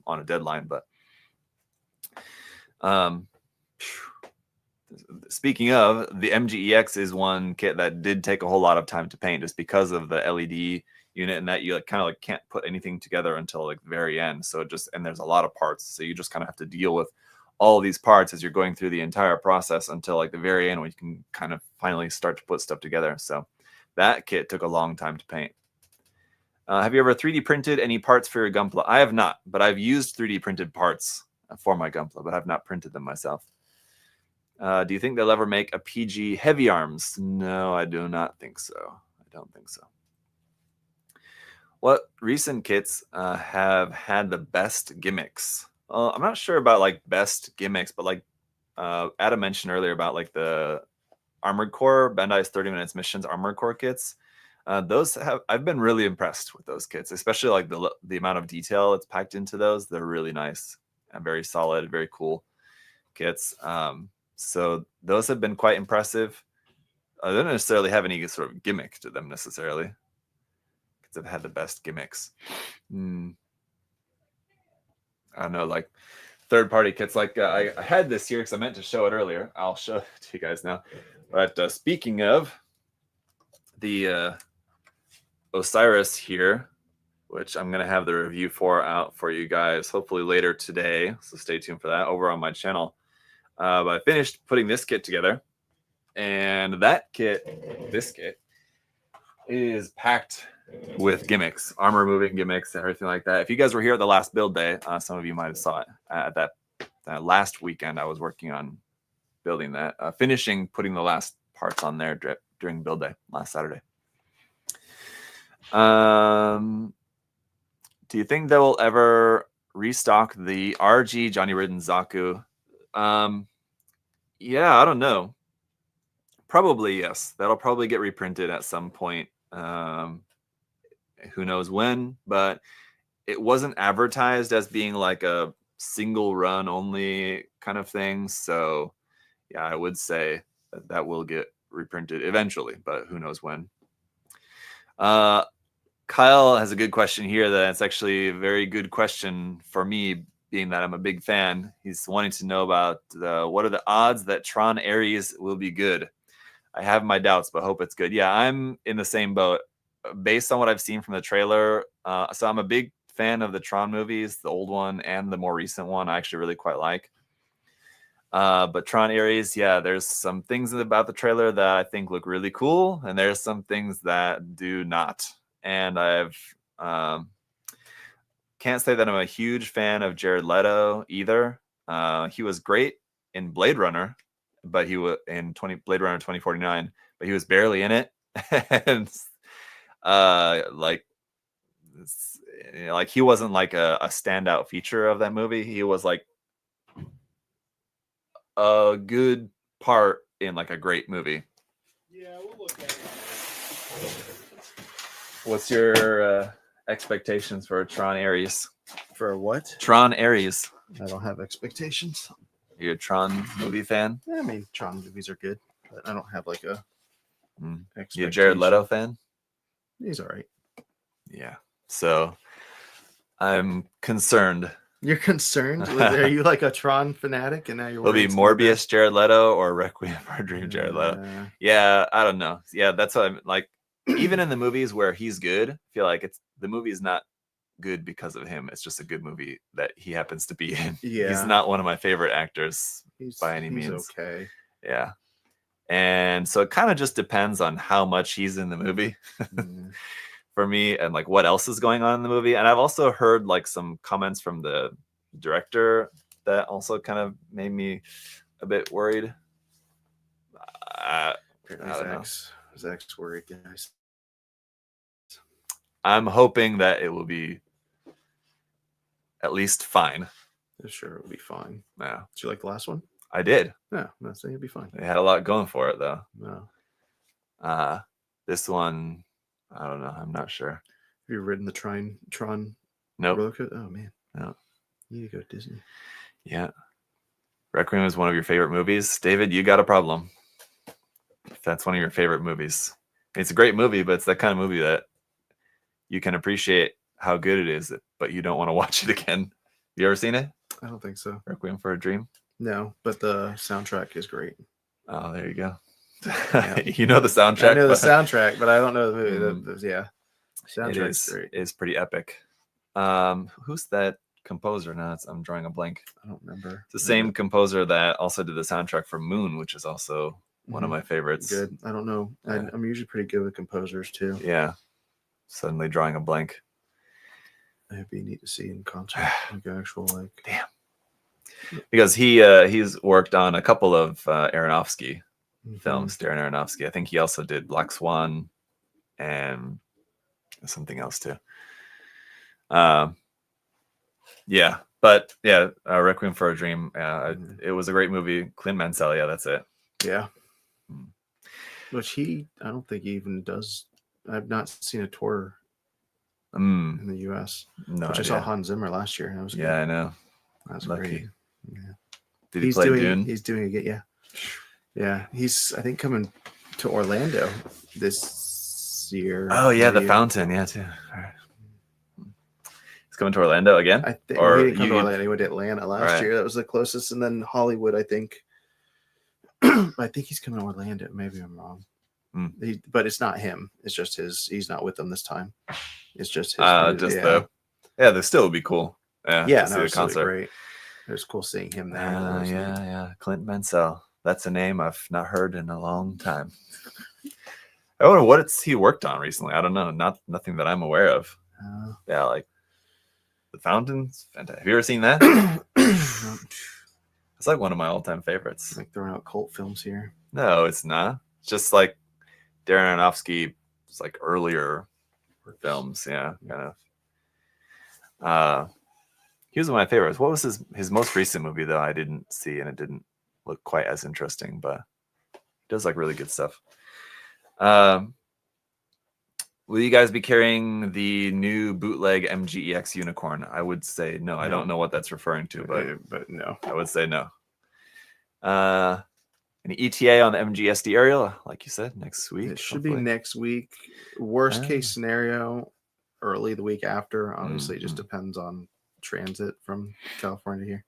on a deadline. But speaking of, the MGEX is one kit that did take a whole lot of time to paint just because of the LED unit, and that you like kind of like can't put anything together until like the very end. So and there's a lot of parts, so you just kind of have to deal with all these parts as you're going through the entire process until like the very end when you can kind of finally start to put stuff together. So that kit took a long time to paint. Have you ever 3D printed any parts for your Gunpla? I have not, but I've used 3D printed parts for my Gunpla, but I've not printed them myself. Do you think they'll ever make a PG heavy arms? No, I do not think so. I don't think so. What recent kits have had the best gimmicks? I'm not sure about like best gimmicks, but like Adam mentioned earlier about like the Armored Core, Bandai's 30 Minutes Missions Armored Core kits. I've been really impressed with those kits, especially like the amount of detail that's packed into those. They're really nice and very solid, very cool kits. So those have been quite impressive. I don't necessarily have any sort of gimmick to them necessarily, because I've had the best gimmicks. I don't know, like third-party kits. Like I had this here because I meant to show it earlier. I'll show it to you guys now. But speaking of the Osiris here, which I'm going to have the review out for you guys hopefully later today. So stay tuned for that over on my channel. But I finished putting this kit together. And that kit, this kit, is packed with gimmicks, armor moving gimmicks, and everything like that. If you guys were here at the last build day, some of you might have saw it at that last weekend. I was working on building that, putting the last parts on there during build day last Saturday. Do you think they will ever restock the RG Johnny Ridden Zaku? Yeah, I don't know. Probably yes. That'll probably get reprinted at some point. Who knows when? But it wasn't advertised as being like a single run only kind of thing. So yeah, I would say that will get reprinted eventually, but who knows when. Kyle has a good question here. That's actually a very good question for me, being that I'm a big fan. He's wanting to know about what are the odds that Tron Ares will be good. I have my doubts, but hope it's good. Yeah, I'm in the same boat. Based on what I've seen from the trailer, so I'm a big fan of the Tron movies, the old one and the more recent one. I actually really quite like. But Tron Ares, yeah, there's some things about the trailer that I think look really cool, and there's some things that do not. And I've can't say that I'm a huge fan of Jared Leto either. He was great in Blade Runner, but he was in Blade Runner 2049, but he was barely in it. And like he wasn't like a standout feature of that movie. He was like a good part in like a great movie. Yeah, we'll look at it. What's your expectations for Tron Ares? For what? Tron Ares. I don't have expectations. You're a Tron movie fan? I mean, Tron movies are good, but I don't have like a You a Jared Leto fan? He's all right. Yeah. So I'm concerned. You're concerned? Are you like a Tron fanatic? And now you're. Will be Morbius Jared Leto or Requiem for a Dream Jared Leto? Yeah, I don't know. Yeah, that's what I'm like. Even in the movies where he's good, I feel like the movie is not good because of him. It's just a good movie that he happens to be in. Yeah. He's not one of my favorite actors by any means. Okay. Yeah. And so it kind of just depends on how much he's in the movie for me, and like what else is going on in the movie. And I've also heard like some comments from the director that also kind of made me a bit worried. Zach's worried, guys. I'm hoping that it will be at least fine. I'm sure it will be fine. Yeah. Did you like the last one? I did. Yeah, I'm saying it'll be fine. They had a lot going for it, though. No. This one, I don't know. I'm not sure. Have you ridden the Tron? Nope. Roller coaster? Oh man. No. You need to go to Disney. Yeah. Requiem is one of your favorite movies. David, you got a problem. If that's one of your favorite movies. It's a great movie, but it's that kind of movie that you can appreciate how good it is, but you don't want to watch it again. You ever seen it? I don't think so. Requiem for a Dream? No, but the soundtrack is great. Oh, there you go. Yeah. You know the soundtrack. I know the soundtrack, but I don't know the movie. Yeah. Soundtrack is great. It's pretty epic. Who's that composer? Now I'm drawing a blank. I don't remember. It's the same composer that also did the soundtrack for Moon, which is also one of my favorites. Good. I don't know. I'm usually pretty good with composers too. Yeah. Suddenly drawing a blank. It'd be neat to see in concert. Like actual Damn. Because he's worked on a couple of Aronofsky films, Darren Aronofsky. I think he also did Black Swan and something else too. Yeah, but yeah, Requiem for a Dream. It was a great movie. Clint Mansell. Yeah, that's it. Yeah. Which I don't think he even does. I've not seen a tour in the U.S. No, I saw Hans Zimmer last year. And that was good. I know. That's lucky. Great. Yeah. Did he play Dune? He's doing it. Yeah. Yeah. He's I think coming to Orlando this year. Oh yeah, the Fountain. Yeah, too. All right. He's coming to Orlando again? I think he didn't come to Orlando. He went to Atlanta last year. That was the closest, and then Hollywood, I think. I think he's coming to Orlando. Maybe I'm wrong. But it's not him. It's just his. He's not with them this time. It's just his. This still would be cool. Yeah, no, the concert. Great. It was cool seeing him there. Yeah. Clint Mansell. That's a name I've not heard in a long time. I wonder what he worked on recently. I don't know. Nothing that I'm aware of. Like The Fountain's fantastic. Have you ever seen that? It's like one of my all-time favorites. Like throwing out cult films here. No, it's not. It's just like Darren Aronofsky's like earlier films. Yeah, kind of. He was one of my favorites. What was his most recent movie though? I didn't see, and it didn't look quite as interesting, but he does like really good stuff. Will you guys be carrying the new bootleg MGEX Unicorn? I would say no. I don't know what that's referring to, but no. I would say no. An ETA on the MGSD Ariel, like you said, next week. It should be next week. Worst case scenario, early the week after. Honestly, it just depends on transit from California here.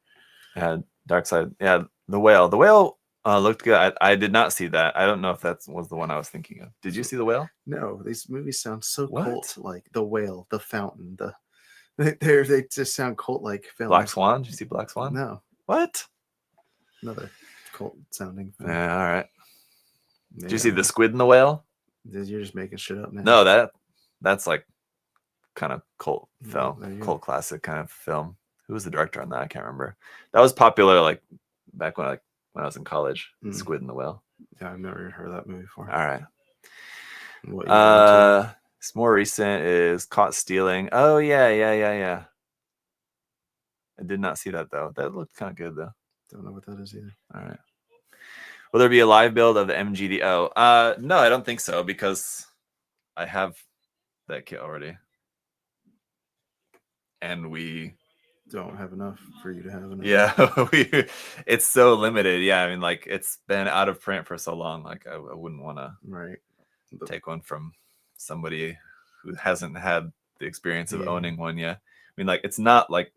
Yeah, Dark Side. Yeah, the Whale. The Whale looked good. I did not see that. I don't know if that was the one I was thinking of. Did you see The Whale? No, these movies sound so cult like. The Whale, The Fountain, they just sound cult like films. Black Swan? Did you see Black Swan? No. What? Another cult sounding film. Yeah, all right. Did you see The Squid and the Whale? You're just making shit up now. No, that's like kind of cult film, cult classic kind of film. Who was the director on that? I can't remember. That was popular like back when I was in college. Squid and the Whale. Yeah, I've never heard of that movie before. All right. This more recent is Caught Stealing. Oh yeah. I did not see that though. That looked kind of good though. Don't know what that is either. All right. Will there be a live build of the MGDO? No, I don't think so because I have that kit already. And we don't have enough for you to have enough. Yeah, it's so limited. Yeah, I mean, like it's been out of print for so long. Like I wouldn't want to take one from somebody who hasn't had the experience of owning one yet. I mean, like it's not like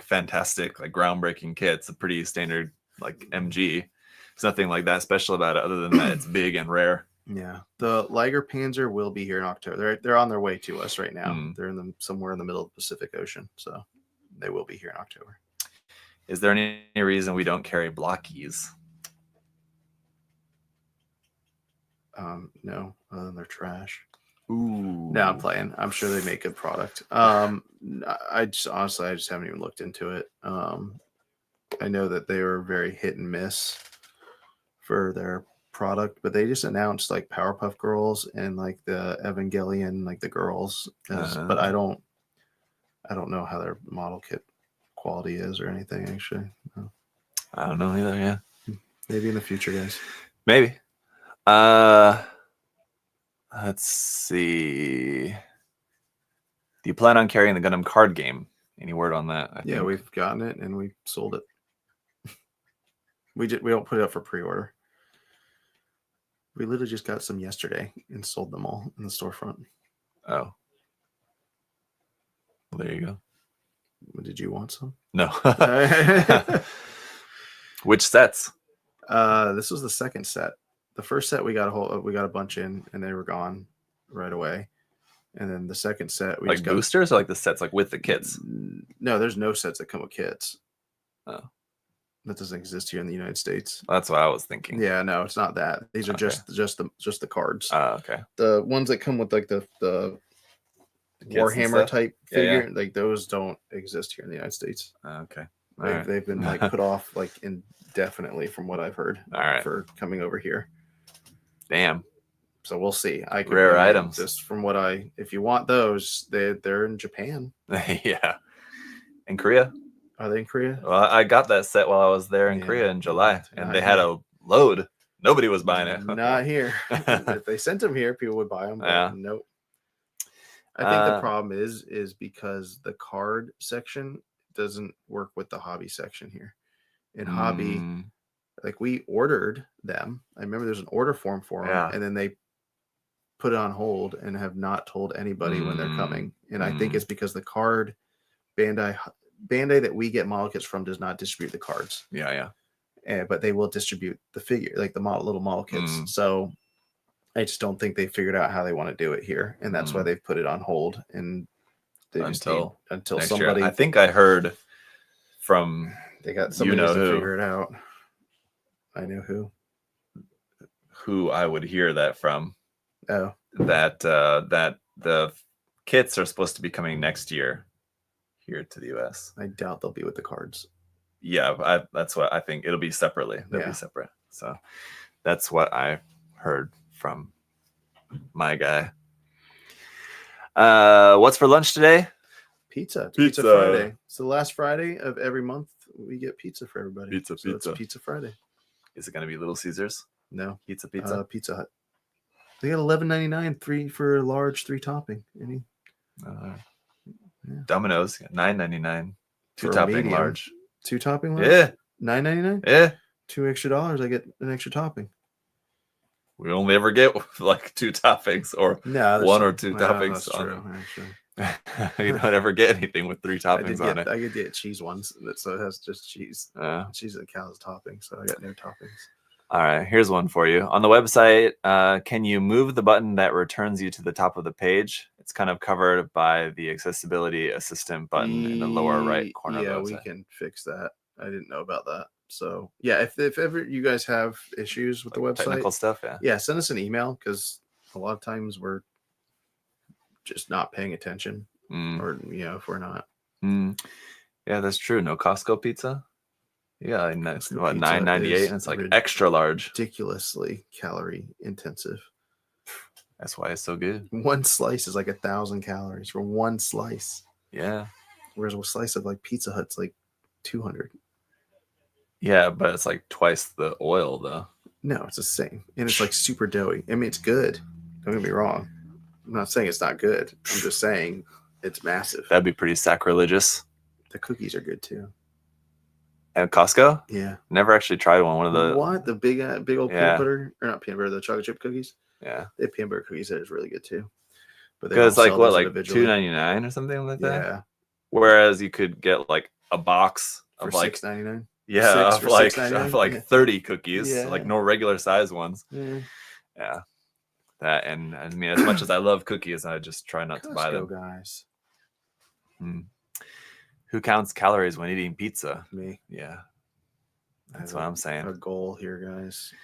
fantastic, like groundbreaking kit. It's a pretty standard like MG. There's nothing like that special about it other than that it's big and rare. Yeah, the Liger Panzer will be here in October. They're on their way to us right now. They're somewhere in the middle of the Pacific Ocean, so they will be here in October. Is there any reason we don't carry blockies? No, other than they're trash. Ooh. No, I'm playing. I'm sure they make good product. I just haven't even looked into it. I know that they were very hit and miss for their product, but they just announced like Powerpuff Girls and like the Evangelion, like the girls, but I don't know how their model kit quality is or anything actually. No. I don't know either. Yeah, maybe in the future, guys. Maybe. Let's see. Do you plan on carrying the Gundam card game? Any word on that? Yeah, we've gotten it and we sold it. We don't put it up for pre-order. We literally just got some yesterday and sold them all in the storefront. Oh. Well, there you go. Did you want some? No. Which sets? This was the second set. The first set we got a bunch in and they were gone right away. And then the second set we like just boosters or like the sets like with the kits? No, there's no sets that come with kits. Oh. That doesn't exist here in the United States. That's what I was thinking. Yeah, no, it's not that. These are just the cards. Oh, okay. The ones that come with like the Warhammer type figure, like those don't exist here in the United States. Okay. They've been like put off like indefinitely from what I've heard. For coming over here. Damn. So we'll see. Rare items. Just from what if you want those, they're in Japan. Yeah. In Korea. Are they in Korea? Well, I got that set while I was there in Korea in July, and they had a load. Nobody was buying it. Not here. If they sent them here, people would buy them. But nope. I think the problem is because the card section doesn't work with the hobby section here. In hobby, like we ordered them. I remember there's an order form for them, and then they put it on hold and have not told anybody when they're coming. And I think it's because the card Bandai that we get model kits from does not distribute the cards. Yeah. But they will distribute the figure, like the little model kits. So I just don't think they figured out how they want to do it here, and that's why they've put it on hold. And they until somebody. Year. I think I heard from they got somebody to figure it out. I know who I would hear that from. Oh, that the kits are supposed to be coming next year here to the US. I doubt they'll be with the cards. Yeah, that's what I think. It'll be separately. They'll be separate. So that's what I heard from my guy. What's for lunch today? Pizza Friday. It's the last Friday of every month. We get pizza for everybody. It's Pizza Friday. Is it going to be Little Caesars? No. Pizza. Pizza Hut. They got $11.99, 3 for a large, 3 topping. Any? Domino's $9.99, 2 topping large. 2 topping large? Yeah. $9.99? Yeah. $2 extra. I get an extra topping. We only ever get like 2 toppings or 1 or 2 toppings. That's true, actually. You don't ever get anything with 3 toppings on it. I could get cheese ones, so it has just cheese. Cheese that counts as topping, so I got no toppings. All right, here's one for you. On the website, can you move the button that returns you to the top of the page? It's kind of covered by the accessibility assistant button in the lower right corner. Yeah, we can fix that. I didn't know about that. So yeah, if ever you guys have issues with the website, technical stuff, send us an email, because a lot of times we're just not paying attention, or if we're not. Yeah, that's true. No Costco pizza. Yeah, and that's what, $9.98, and it's like extra large. Ridiculously calorie intensive. That's why it's so good. One slice is like 1,000 calories for one slice. Yeah. Whereas a slice of like Pizza Hut's like 200. Yeah, but it's like twice the oil though. No, it's the same, and it's like super doughy. I mean, it's good. Don't get me wrong. I'm not saying it's not good. I'm just saying it's massive. That'd be pretty sacrilegious. The cookies are good too. At Costco? Yeah. Never actually tried one of the... What? The big old peanut butter? Or not peanut butter, the chocolate chip cookies? Yeah. They have peanut butter cookies that is really good too. But it's like what, like $2.99 or something like that? Yeah. Whereas you could get like a box of for like... $6.99? Yeah, of like 30 cookies, like no regular size ones. Yeah. That, and I mean, as much as I love cookies, I just try not to buy them. Guys. Who counts calories when eating pizza? Me. Yeah. That's what I'm saying. A goal here, guys.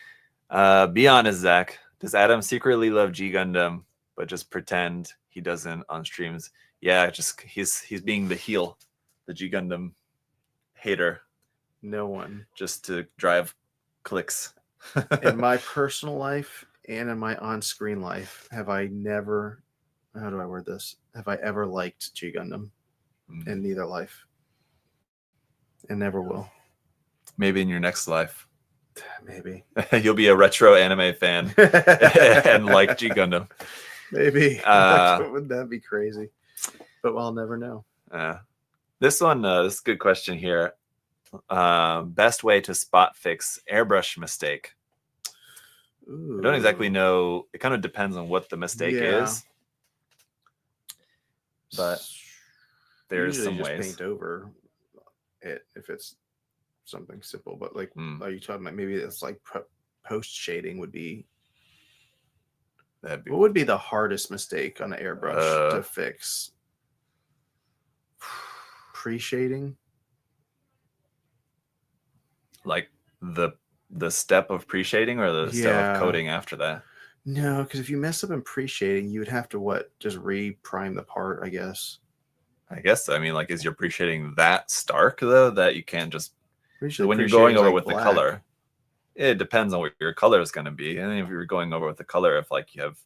Be honest, Zach. Does Adam secretly love G Gundam, but just pretend he doesn't on streams? Yeah, just he's being the heel, the G Gundam hater. No one. Just to drive clicks. In my personal life and in my on-screen life, have I never, how do I word this? Have I ever liked G Gundam? In neither life. And never will. Maybe in your next life. Maybe. You'll be a retro anime fan and like G Gundam. Maybe. Wouldn't that be crazy? But I'll never know. This one, this is a good question here. Best way to spot fix airbrush mistake. Ooh. I don't exactly know. It kind of depends on what the mistake is. But there's usually some just ways. Paint over it if it's something simple. But like, are you talking about maybe it's like post shading would be? What would be the hardest mistake on an airbrush to fix? Pre-shading. Like the step of pre-shading or the step of coating after that? No, because if you mess up in pre-shading, you would have to just re-prime the part, I guess. I guess so. I mean, like, is your pre-shading that stark though that you can't just when you're going over with the color? It depends on what your color is going to be, and if you're going over with the color, if like you have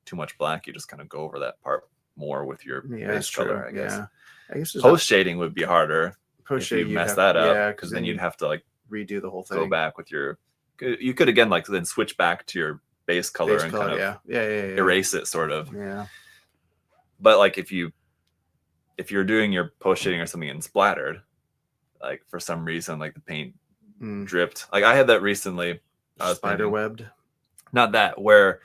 too much black, you just kind of go over that part more with your base color. I guess. Yeah. I guess post shading would be harder. If you mess that up, because then you'd have to like redo the whole thing. Go back with your. You could again like then switch back to your base color and kind of erase it, sort of. Yeah. But like if you're doing your post shading or something and splattered, like for some reason like the paint dripped. Like I had that recently. Spider webbed. Not that, where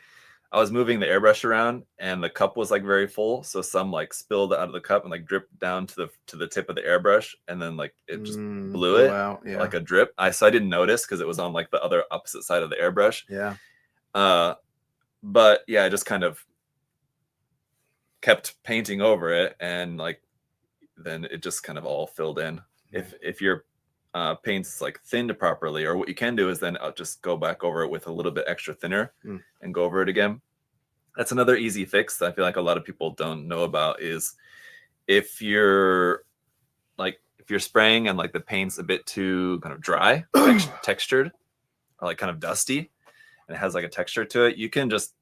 I was moving the airbrush around and the cup was like very full, so some like spilled out of the cup and like dripped down to the tip of the airbrush, and then like it just blew it out, yeah. like a drip. So I didn't notice because it was on like the other opposite side of the airbrush. Yeah. But yeah, I just kind of kept painting over it, and like then it just kind of all filled in. If your paint's like thinned properly, or what you can do is then I'll just go back over it with a little bit extra thinner and go over it again. That's another easy fix that I feel like a lot of people don't know about, is if you're spraying and like the paint's a bit too kind of dry, textured, or like kind of dusty, and it has like a texture to it, you can just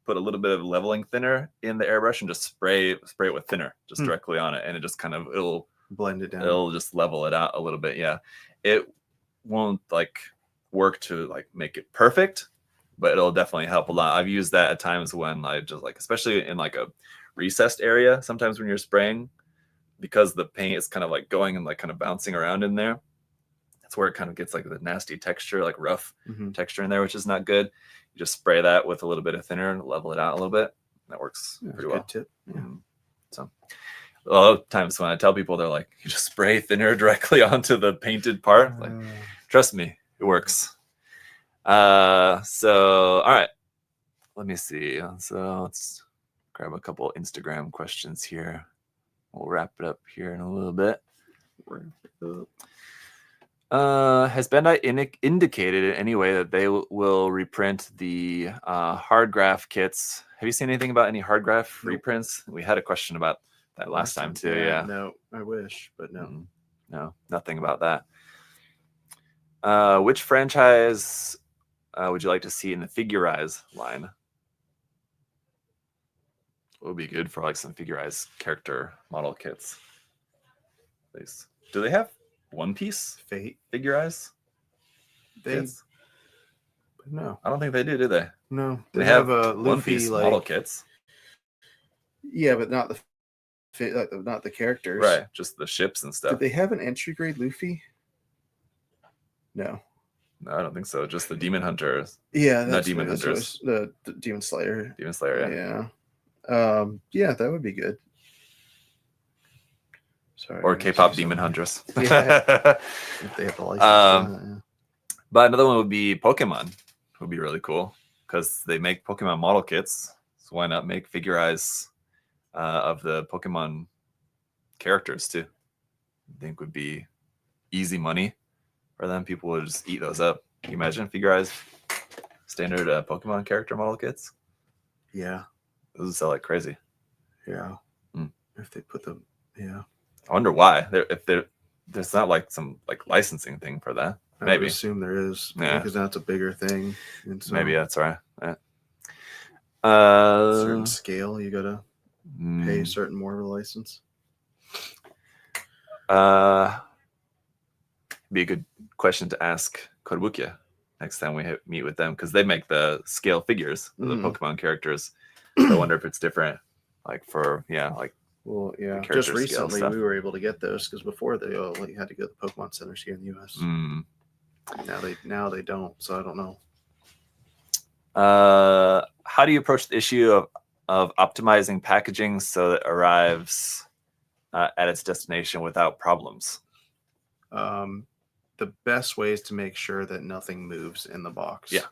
put a little bit of leveling thinner in the airbrush and just spray it with thinner just directly on it, and it just kind of it'll blend it down. It'll just level it out a little bit. Yeah, it won't like work to like make it perfect, but it'll definitely help a lot. I've used that at times when I just like, especially in like a recessed area, sometimes when you're spraying, because the paint is kind of like going and like kind of bouncing around in there. That's where it kind of gets like the nasty texture, like rough texture in there, which is not good. You just spray that with a little bit of thinner and level it out a little bit. That works pretty well. Good tip. Yeah. So a lot of times when I tell people, they're like, you just spray thinner directly onto the painted part. Like, trust me, it works. So, all right, let me see. So let's grab a couple Instagram questions here. We'll wrap it up here in a little bit. Has Bandai indicated in any way that they will reprint the hard graph kits? Have you seen anything about any hard graph reprints? We had a question about that last time too. Yeah. No, I wish, but no. No, nothing about that. Which franchise would you like to see in the Figurize line? What would be good for like some Figurize character model kits? Please. Do they have One Piece Fate Figurize? Kits? No, I don't think they do they? No, they have a Luffy, One Piece model kits. Yeah, but not the characters. Right, just the ships and stuff. Did they have an entry grade Luffy? No, I don't think so. Just the Demon Hunters. Yeah, not Demon Hunters. The Demon Slayer. Demon Slayer. Yeah. Yeah, that would be good. Sorry. Or K-pop Demon Hunters. Yeah. If they have the license. But another one would be Pokemon. Would be really cool because they make Pokemon model kits. So why not make Figurize of the Pokemon characters too? I think would be easy money for them. People would just eat those up. Can you imagine Figurize standard Pokemon character model kits? Yeah. Those would sell like crazy. Yeah. If they put them, yeah. I wonder why. There's not like some like licensing thing for that. I would assume there is, because that's a bigger thing. And so maybe that's right. Yeah. Certain scale, you gotta pay a certain more of a license. Be a good question to ask Kotobukiya next time we meet with them, because they make the scale figures of the Pokemon characters. So I wonder if it's different, like for Well, yeah. Just recently we were able to get those because before they only had to go to the Pokemon centers here in the U.S. Now they don't, so I don't know. How do you approach the issue of optimizing packaging so that it arrives at its destination without problems? The best way is to make sure that nothing moves in the box. Yeah.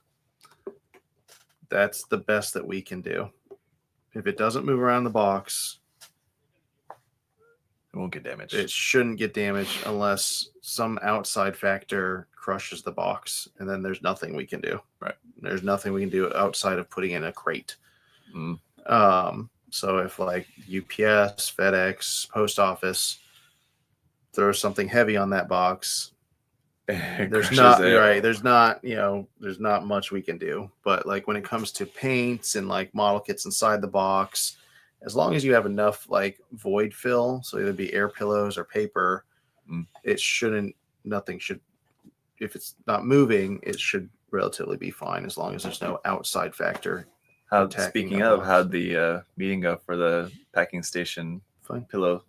That's the best that we can do. If it doesn't move around the box, it won't get damaged. It shouldn't get damaged unless some outside factor crushes the box, and then there's nothing we can do. Right. There's nothing we can do outside of putting in a crate. So if like UPS, FedEx, post office throws something heavy on that box, there's not much we can do. But like when it comes to paints and like model kits inside the box, as long as you have enough like void fill, so either be air pillows or paper, nothing should, if it's not moving, it should relatively be fine as long as there's no outside factor. Speaking of, how'd the meeting go for the packing station? Fine. Pillow.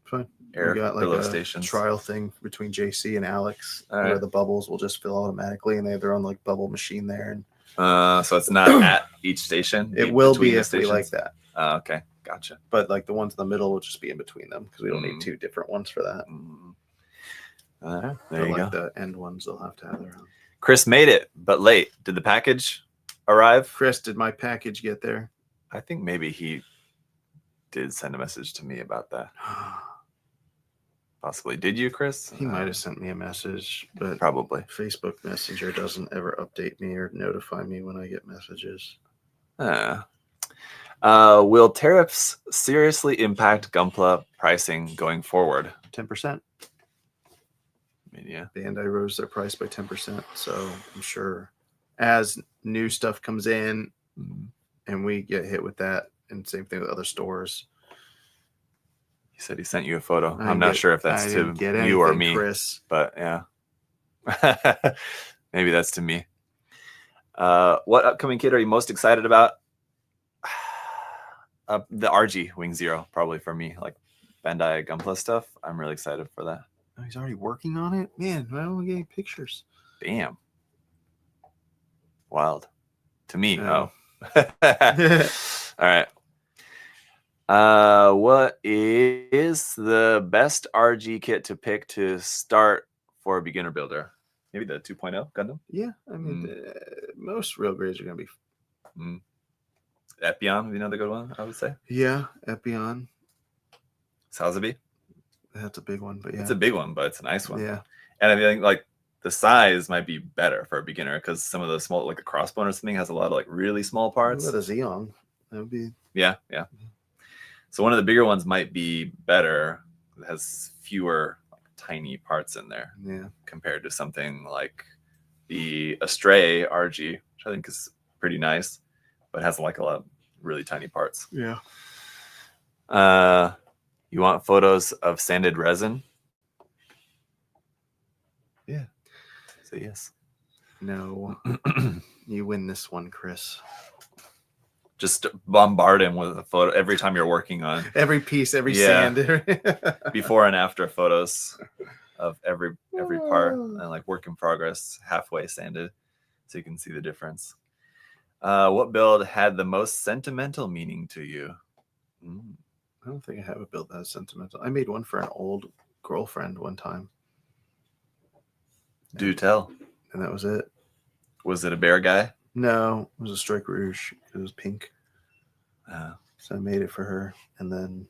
Fine. Air we got like pillow a stations. Trial thing between JC and Alex All where right. the bubbles will just fill automatically, and they have their own like bubble machine there. And So it's not at each station. It will between be the if we like that. Okay, gotcha. But like the ones in the middle will just be in between them because we don't need two different ones for that. There you go. The end ones, they'll have to have their own. Chris made it, but late. Did the package arrive? Chris, did my package get there? I think maybe he did send a message to me about that. Possibly. Did you, Chris? He might have sent me a message, but probably. Facebook Messenger doesn't ever update me or notify me when I get messages. Will tariffs seriously impact Gunpla pricing going forward? 10%. Yeah. Bandai rose their price by 10%. So I'm sure as new stuff comes in and we get hit with that, and same thing with other stores. He said he sent you a photo. I'm not sure if that's to you or me, Chris. But yeah. Maybe that's to me. What upcoming kit are you most excited about? The RG Wing Zero, probably for me. Like Bandai Gunpla stuff. I'm really excited for that. Oh, he's already working on it? Man, why don't we get any pictures? Damn. Wild. To me. No. Oh. All right. What is the best RG kit to pick to start for a beginner builder? Maybe the 2.0 Gundam? Yeah, I mean, most real grades are going to be... Epion would be another good one, I would say. Yeah, Epion. Sazabi? That's a big one, but yeah. It's a big one, but it's a nice one. Yeah. And I think like the size might be better for a beginner because some of the small, like a crossbone or something, has a lot of like really small parts. What about a Xeon? That would be... Yeah. So one of the bigger ones might be better. It has fewer like, tiny parts in there. Yeah. Compared to something like the Astray RG, which I think is pretty nice, but has like a lot of really tiny parts. Yeah. You want photos of sanded resin? Yeah. Say yes. No. You win this one, Chris. Just bombard him with a photo every time you're working on every piece, every sand, before and after photos of every part and like work in progress, halfway sanded, so you can see the difference. What build had the most sentimental meaning to you? I don't think I have a build that's sentimental. I made one for an old girlfriend one time. Do tell. And that was it. Was it a bear guy? No, it was a Strike Rouge. It was pink. So I made it for her. And then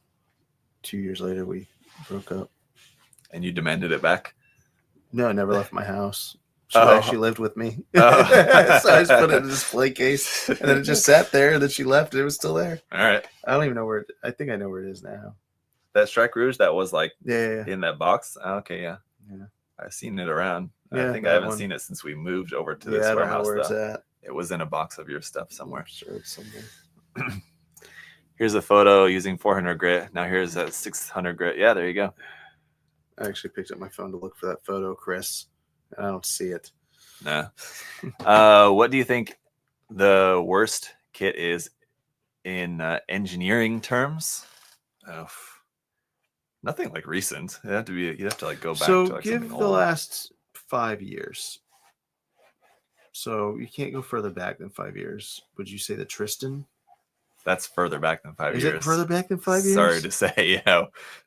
2 years later, we broke up. And you demanded it back? No, I never left my house. She actually lived with me. So I just put it in a display case. And then it just sat there. And then she left. And it was still there. All right. I don't even know where I think I know where it is now. That Strike Rouge that was like in that box? Okay, yeah. I've seen it around. I think I haven't seen it since we moved over to this warehouse. I don't know where it's at. It was in a box of your stuff somewhere. Sure, it's somewhere. Here's a photo using 400 grit. Now here's a 600 grit. Yeah, there you go. I actually picked up my phone to look for that photo, Chris. I don't see it. Nah. What do you think the worst kit is in engineering terms? Nothing like recent. You'd have to like go back to like give something the old. last 5 years. So you can't go further back than 5 years. Would you say the Tristan? That's further back than 5 years. Is it further back than 5 years? Sorry to say,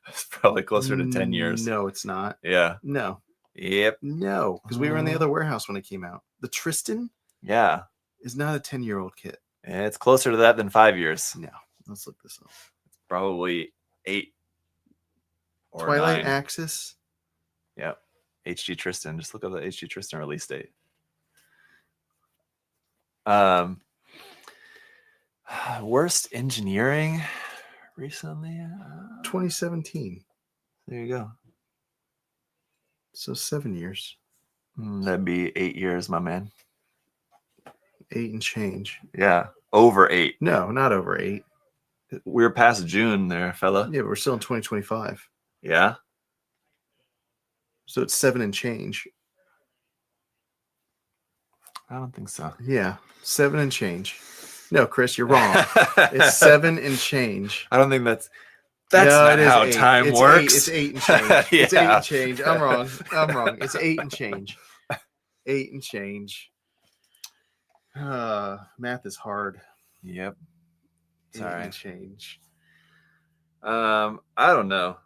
it's probably closer to 10 years. No, it's not. Yeah. No. Yep. No, because we were in the other warehouse when it came out. The Tristan? Yeah. Is not a 10-year-old kit. Yeah, it's closer to that than 5 years. No. Let's look this up. It's probably 8 or Twilight 9. Axis? Yep. HG Tristan. Just look up the HG Tristan release date. Worst engineering recently? 2017. There you go. So 7 years. That'd be 8 years, my man. 8 and change. Yeah. Over 8. No, not over 8. We're past June there, fella. Yeah, but we're still in 2025. Yeah. So it's 7 and change. I don't think so. Yeah, 7 and change. No, Chris, you're wrong. It's 7 and change. I don't think that's not how 8. time it's works. 8 and change. It's 8 and change. I'm wrong. It's 8 and change. 8 and change. Math is hard. Yep. Sorry. Change. I don't know.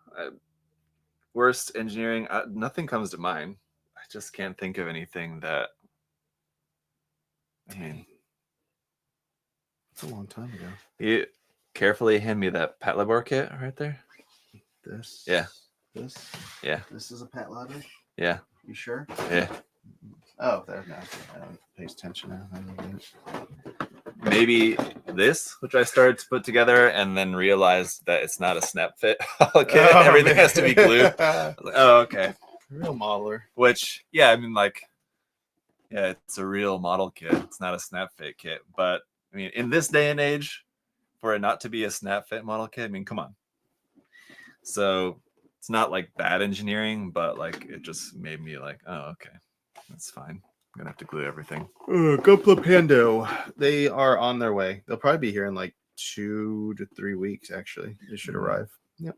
Worst engineering. Nothing comes to mind. I just can't think of anything that. I mean, it's a long time ago. You carefully hand me that Pat Labor kit right there. This. Yeah. This. Yeah. This is a Pat Labor. Yeah. You sure? Yeah. Oh, there now. I don't pay attention now. Maybe this, which I started to put together and then realized that it's not a snap fit kit. Everything has to be glued. I was like, oh, okay. Real modeler. Which, yeah, I mean, like, yeah, it's a real model kit. It's not a snap fit kit. But, I mean, in this day and age, for it not to be a snap fit model kit, I mean, come on. So it's not like bad engineering, but like it just made me like, oh, okay, that's fine. I'm gonna have to glue everything. Gopla Pando. They are on their way. They'll probably be here in like 2 to 3 weeks. Actually, they should arrive. Yep.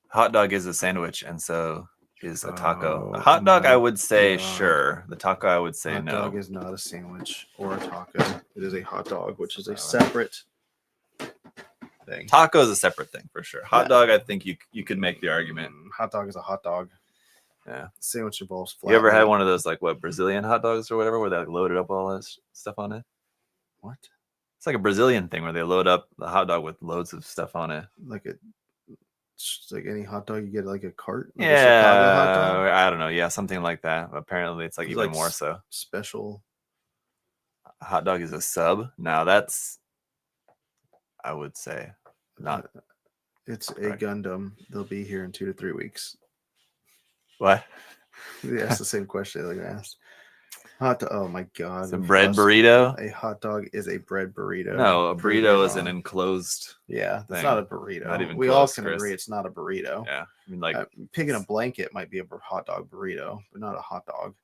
Hot dog is a sandwich, and so is a taco. A hot dog, I would say sure. The taco, I would say no. Hot dog is not a sandwich or a taco. It is a hot dog, which is a separate thing. Taco is a separate thing for sure. Hot dog, I think you could make the argument. Hot dog is a hot dog. Yeah. Sandwich involves flat. You ever had one of those like Brazilian hot dogs or whatever, where they like loaded up all this stuff on it? What? It's like a Brazilian thing where they load up the hot dog with loads of stuff on it. Like any hot dog, you get like a cart. Like yeah, a hot dog? I don't know. Yeah, something like that. Apparently, it's like even like more so. Special. A hot dog is a sub. Now that's, I would say, not. It's a Gundam. They'll be here in 2 to 3 weeks. What? They asked the same question like I asked. Oh my god! It's a bread burrito. A hot dog is a bread burrito. No, a burrito is an enclosed. Yeah, it's not a burrito. Not even we close, all can Chris. agree it's not a burrito. Yeah, I mean, like picking a blanket might be a hot dog burrito, but not a hot dog.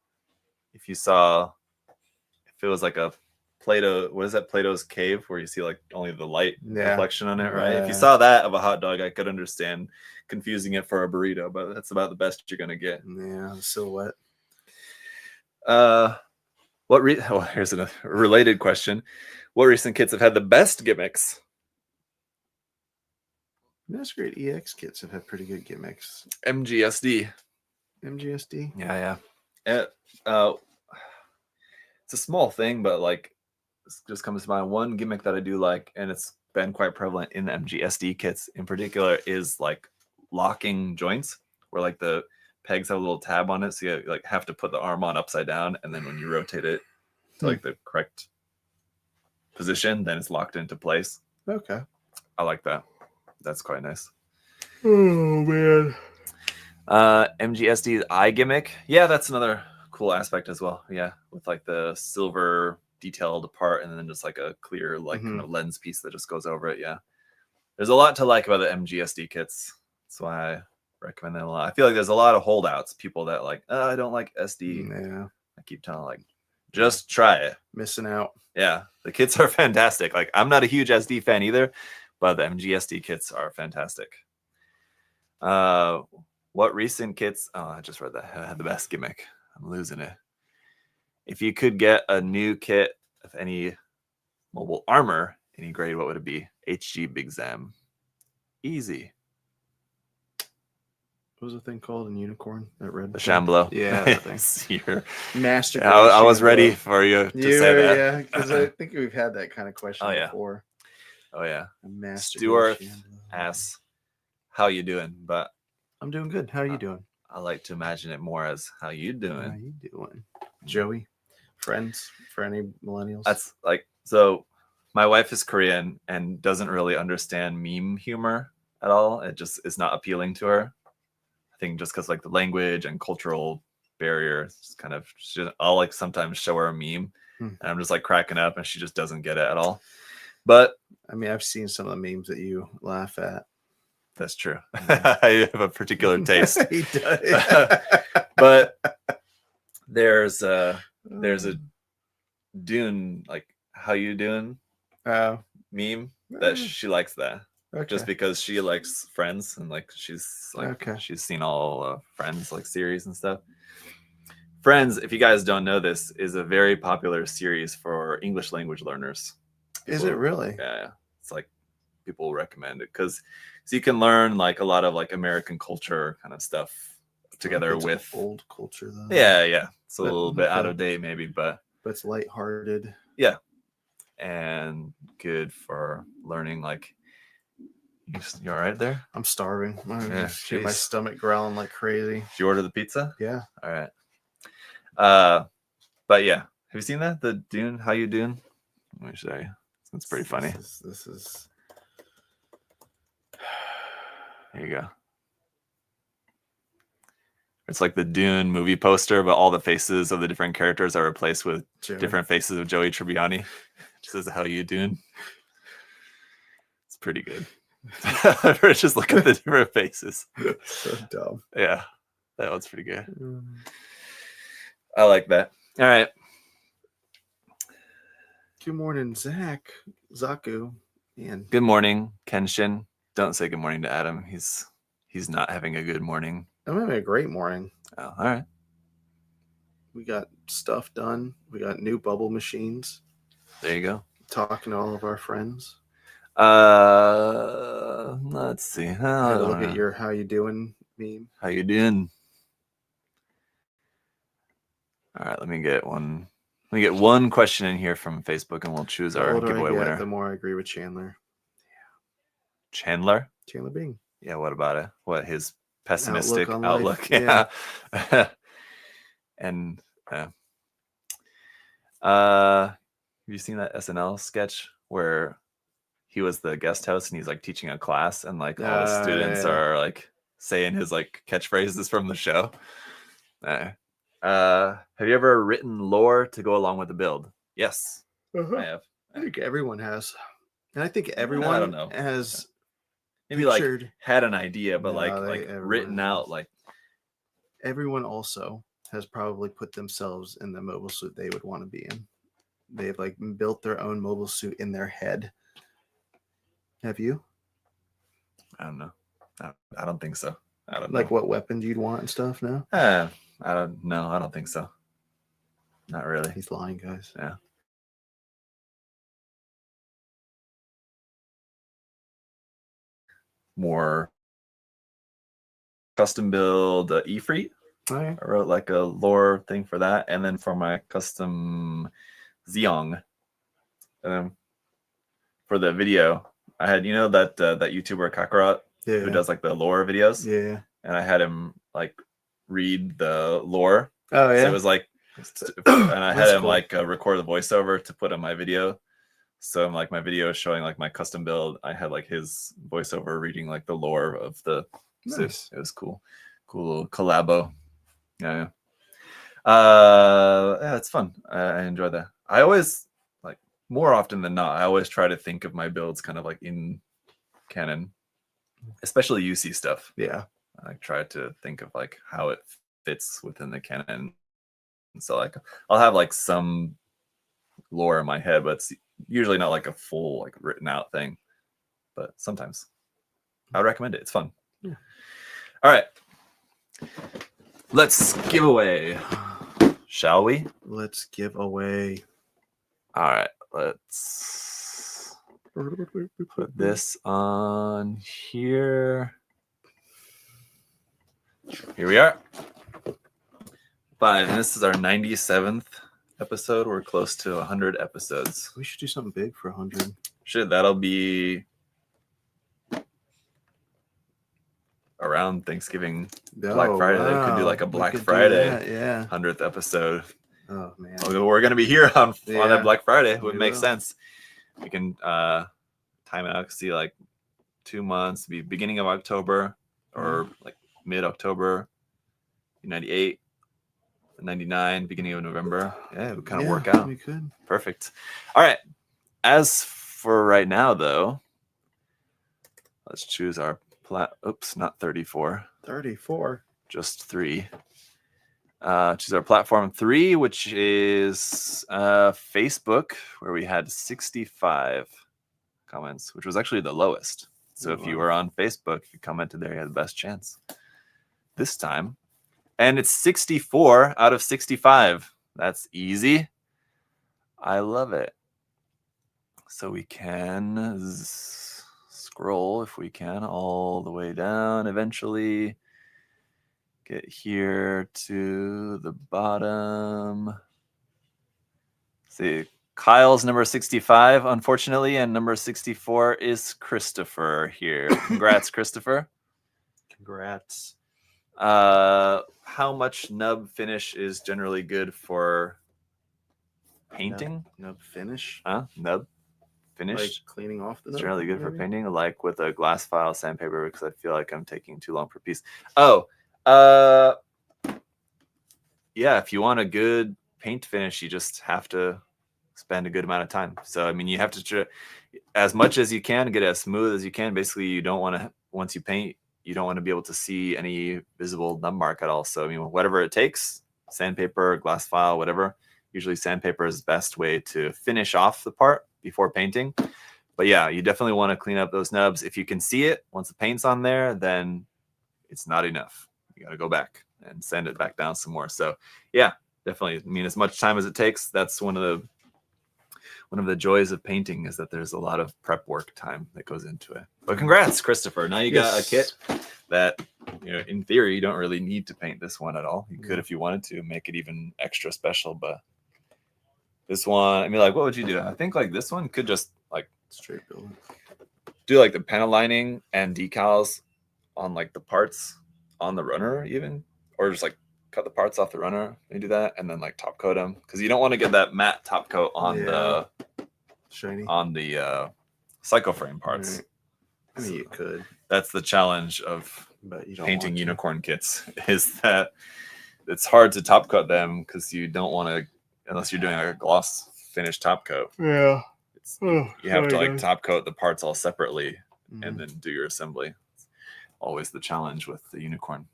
If it was like a Play-Doh, what is that? Play-Doh's cave, where you see like only the light reflection on it, right? If you saw that of a hot dog, I could understand confusing it for a burrito, but that's about the best you're gonna get. Yeah, the silhouette. Here's a related question. What recent kits have had the best gimmicks? That's great. EX kits have had pretty good gimmicks. MGSD. Yeah. It's a small thing, but like this just comes to mind. One gimmick that I do like, and it's been quite prevalent in the MGSD kits in particular, is like locking joints, where like the pegs have a little tab on it, so you like have to put the arm on upside down, and then when you rotate it to like the correct position, then it's locked into place. Okay, I like that. That's quite nice. Oh man. MGSD's eye gimmick, yeah, that's another cool aspect as well. Yeah, with like the silver detailed part, and then just like a clear like kind of lens piece that just goes over it. Yeah, there's a lot to like about the MGSD kits. That's why I recommend them a lot. I feel like there's a lot of holdouts, people that like, oh, I don't like SD. Yeah, I keep telling like, just try it. Missing out. Yeah, the kits are fantastic. Like, I'm not a huge SD fan either, but the MGSD kits are fantastic. What recent kits? Oh, I just read that. I had the best gimmick. I'm losing it. If you could get a new kit of any mobile armor, any grade, what would it be? HG Big Zam. Easy. What was the thing called in Unicorn? That red. The Shamblo. Yeah. That Master. I was ready for you to say that. Yeah, because I think we've had that kind of question before. Oh yeah. Master. Stuart asks, "How you doing?" But I'm doing good. How are you doing? I like to imagine it more as "How you doing?" How you doing, Joey? Friends for any millennials? That's like, so my wife is Korean and doesn't really understand meme humor at all. It just is not appealing to her. I think just because like the language and cultural barrier, it's kind of, I'll like sometimes show her a meme and I'm just like cracking up and she just doesn't get it at all. But I mean, I've seen some of the memes that you laugh at. That's true. I have a particular taste. He does. But there's a Dune, like, how you doing meme that she likes that. Okay. Just because she likes Friends and like she's seen all Friends like series and stuff. Friends, if you guys don't know this, is a very popular series for English language learners. Is it really? Yeah. It's like people recommend it because you can learn like a lot of like American culture kind of stuff together with old culture though. Yeah. It's a little bit out of date maybe, but it's lighthearted. Yeah. And good for learning like you all right there? I'm starving. Yeah, my stomach growling like crazy. Did you order the pizza? Yeah. All right. But yeah, have you seen that? The Dune? How you doing? Let me show you. It's pretty funny. This is. Here you go. It's like the Dune movie poster, but all the faces of the different characters are replaced with different faces of Joey Tribbiani. It says "How you Dune." It's pretty good. Just look at the different faces. So dumb. Yeah, that one's pretty good. I like that. All right. Good morning, Zaku. Man. Good morning, Kenshin. Don't say good morning to Adam. He's not having a good morning. I'm having a great morning. Oh, all right. We got stuff done. We got new bubble machines. There you go. Talking to all of our friends. Let's see. Look at your "how you doing" meme. How you doing? All right, let me get one question in here from Facebook, and we'll choose our giveaway winner. The more I agree with Chandler. Chandler Bing. Yeah. What about it? What his pessimistic outlook? Yeah. And have you seen that SNL sketch where he was the guest host and he's like teaching a class and like all the students are like saying his like catchphrases from the show? Have you ever written lore to go along with the build? Yes, I have. I think everyone has, and I think everyone has maybe pictured, like had an idea, but like written out. Like everyone also has probably put themselves in the mobile suit they would want to be in. They've like built their own mobile suit in their head. Have you? I don't know. I don't think so. I don't like know. What weapons you'd want and stuff. No. I don't know. I don't think so. Not really. He's lying, guys. Yeah. More custom build Ifrit. Okay. I wrote like a lore thing for that, and then for my custom Zeong, for the video, I had that YouTuber Kakarot who does like the lore videos. Yeah. And I had him like read the lore. Oh yeah. So it was like, and I had him cool. Like record the voiceover to put on my video. So like my video is showing like my custom build. I had like his voiceover reading like the lore of the. Nice. It was cool. Cool little collabo. Yeah. Yeah, it's fun. I enjoy that. I always like more often than not. I always try to think of my builds kind of like in canon, especially UC stuff. Yeah. I try to think of like how it fits within the canon. And so like I'll have like some lore in my head, but it's usually not like a full like written out thing. But sometimes I would recommend it. It's fun. Yeah. All right. Let's give away. Shall we? Let's give away. All right. Let's put this on here. Here we are. 5. And this is our 97th episode. We're close to 100 episodes. We should do something big for 100. That'll be around Thanksgiving, Black Friday. Wow. They could do like a Black Friday 100th episode. Oh man, we're gonna be here on that Black Friday. It would make sense. We can time it out. See, like 2 months, be beginning of October or like mid-October. 98, 99, beginning of November. Yeah, it would kind of work out. We could. Perfect. All right. As for right now, though, let's choose our Oops, not 34. 34. Just 3. Choose our platform 3, which is Facebook, where we had 65 comments, which was actually the lowest. So if you were on Facebook, if you commented there, you had the best chance. This time, And it's 64 out of 65. That's easy. I love it. So we can scroll, if we can, all the way down eventually. Get here to the bottom. See, Kyle's number 65, unfortunately, and number 64 is Christopher here. Congrats, Christopher. Congrats. How much nub finish is generally good for painting? Nub finish? Nub finish? Like cleaning off the nub? It's generally good for maybe? painting, like with a glass file sandpaper, because I feel like I'm taking too long per piece. Yeah, if you want a good paint finish, you just have to spend a good amount of time. So, I mean, you have to as much as you can, get it as smooth as you can. Basically, you don't want to, once you paint, you don't want to be able to see any visible nub mark at all. So, I mean, whatever it takes, sandpaper, glass file, whatever. Usually sandpaper is the best way to finish off the part before painting. But yeah, you definitely want to clean up those nubs. If you can see it, once the paint's on there, then it's not enough. You got to go back and sand it back down some more. So yeah, definitely. I mean, as much time as it takes, that's one of the joys of painting, is that there's a lot of prep work time that goes into it. But congrats, Christopher. Now you got a kit that, you know, in theory, you don't really need to paint this one at all. You could, if you wanted to, make it even extra special. But this one, I mean, like, what would you do? I think like this one could just like straight build. Do like the panel lining and decals on like the parts on the runner even, or just like cut the parts off the runner and do that, and then like top coat them, because you don't want to get that matte top coat on the shiny on the cycle frame parts. Right. I mean, you could. That's the challenge of But you don't painting want to. unicorn kits, is that it's hard to top coat them, because you don't want to, unless you're doing like a gloss finish top coat. Yeah. You have to like top coat the parts all separately and then do your assembly. It's always the challenge with the unicorn.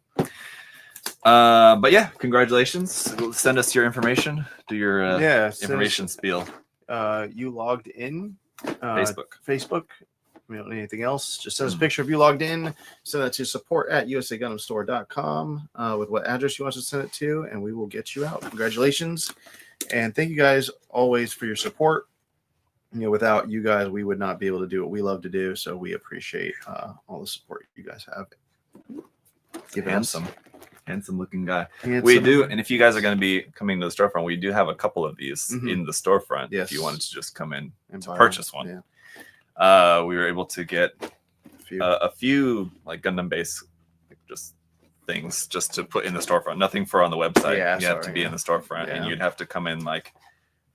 But yeah, congratulations. Send us your information. Do your information spiel. You logged in. Facebook. We don't need anything else. Just send us a picture of you logged in. Send that to support@usagundamstore.com with what address you want us to send it to, and we will get you out. Congratulations. And thank you guys always for your support. You know, without you guys, we would not be able to do what we love to do. So we appreciate all the support you guys have. Handsome looking guy. We do, and if you guys are going to be coming to the storefront, we do have a couple of these in the storefront. Yes. If you wanted to just come in and buy purchase one. Yeah. We were able to get a few like Gundam base just things just to put in the storefront. Nothing for on the website. Yeah, you have to be in the storefront, and you'd have to come in like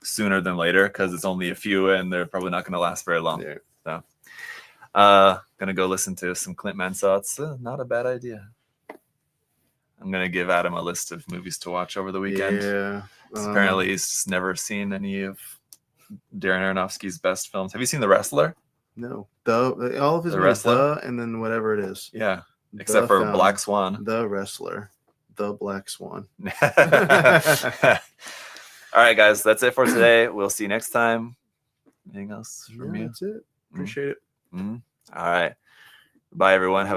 sooner than later, because it's only a few and they're probably not going to last very long. So gonna go listen to some Clint Mansell. It's not a bad idea. I'm gonna give Adam a list of movies to watch over the weekend. Apparently he's just never seen any of Darren Aronofsky's best films. Have you seen The Wrestler? No. All of his The movies, Wrestler? And then whatever it is. Yeah. Except for Black Swan. The Wrestler. The Black Swan. All right, guys, that's it for today. We'll see you next time. Anything else from you? That's it. Appreciate it. All right. Bye, everyone. Have a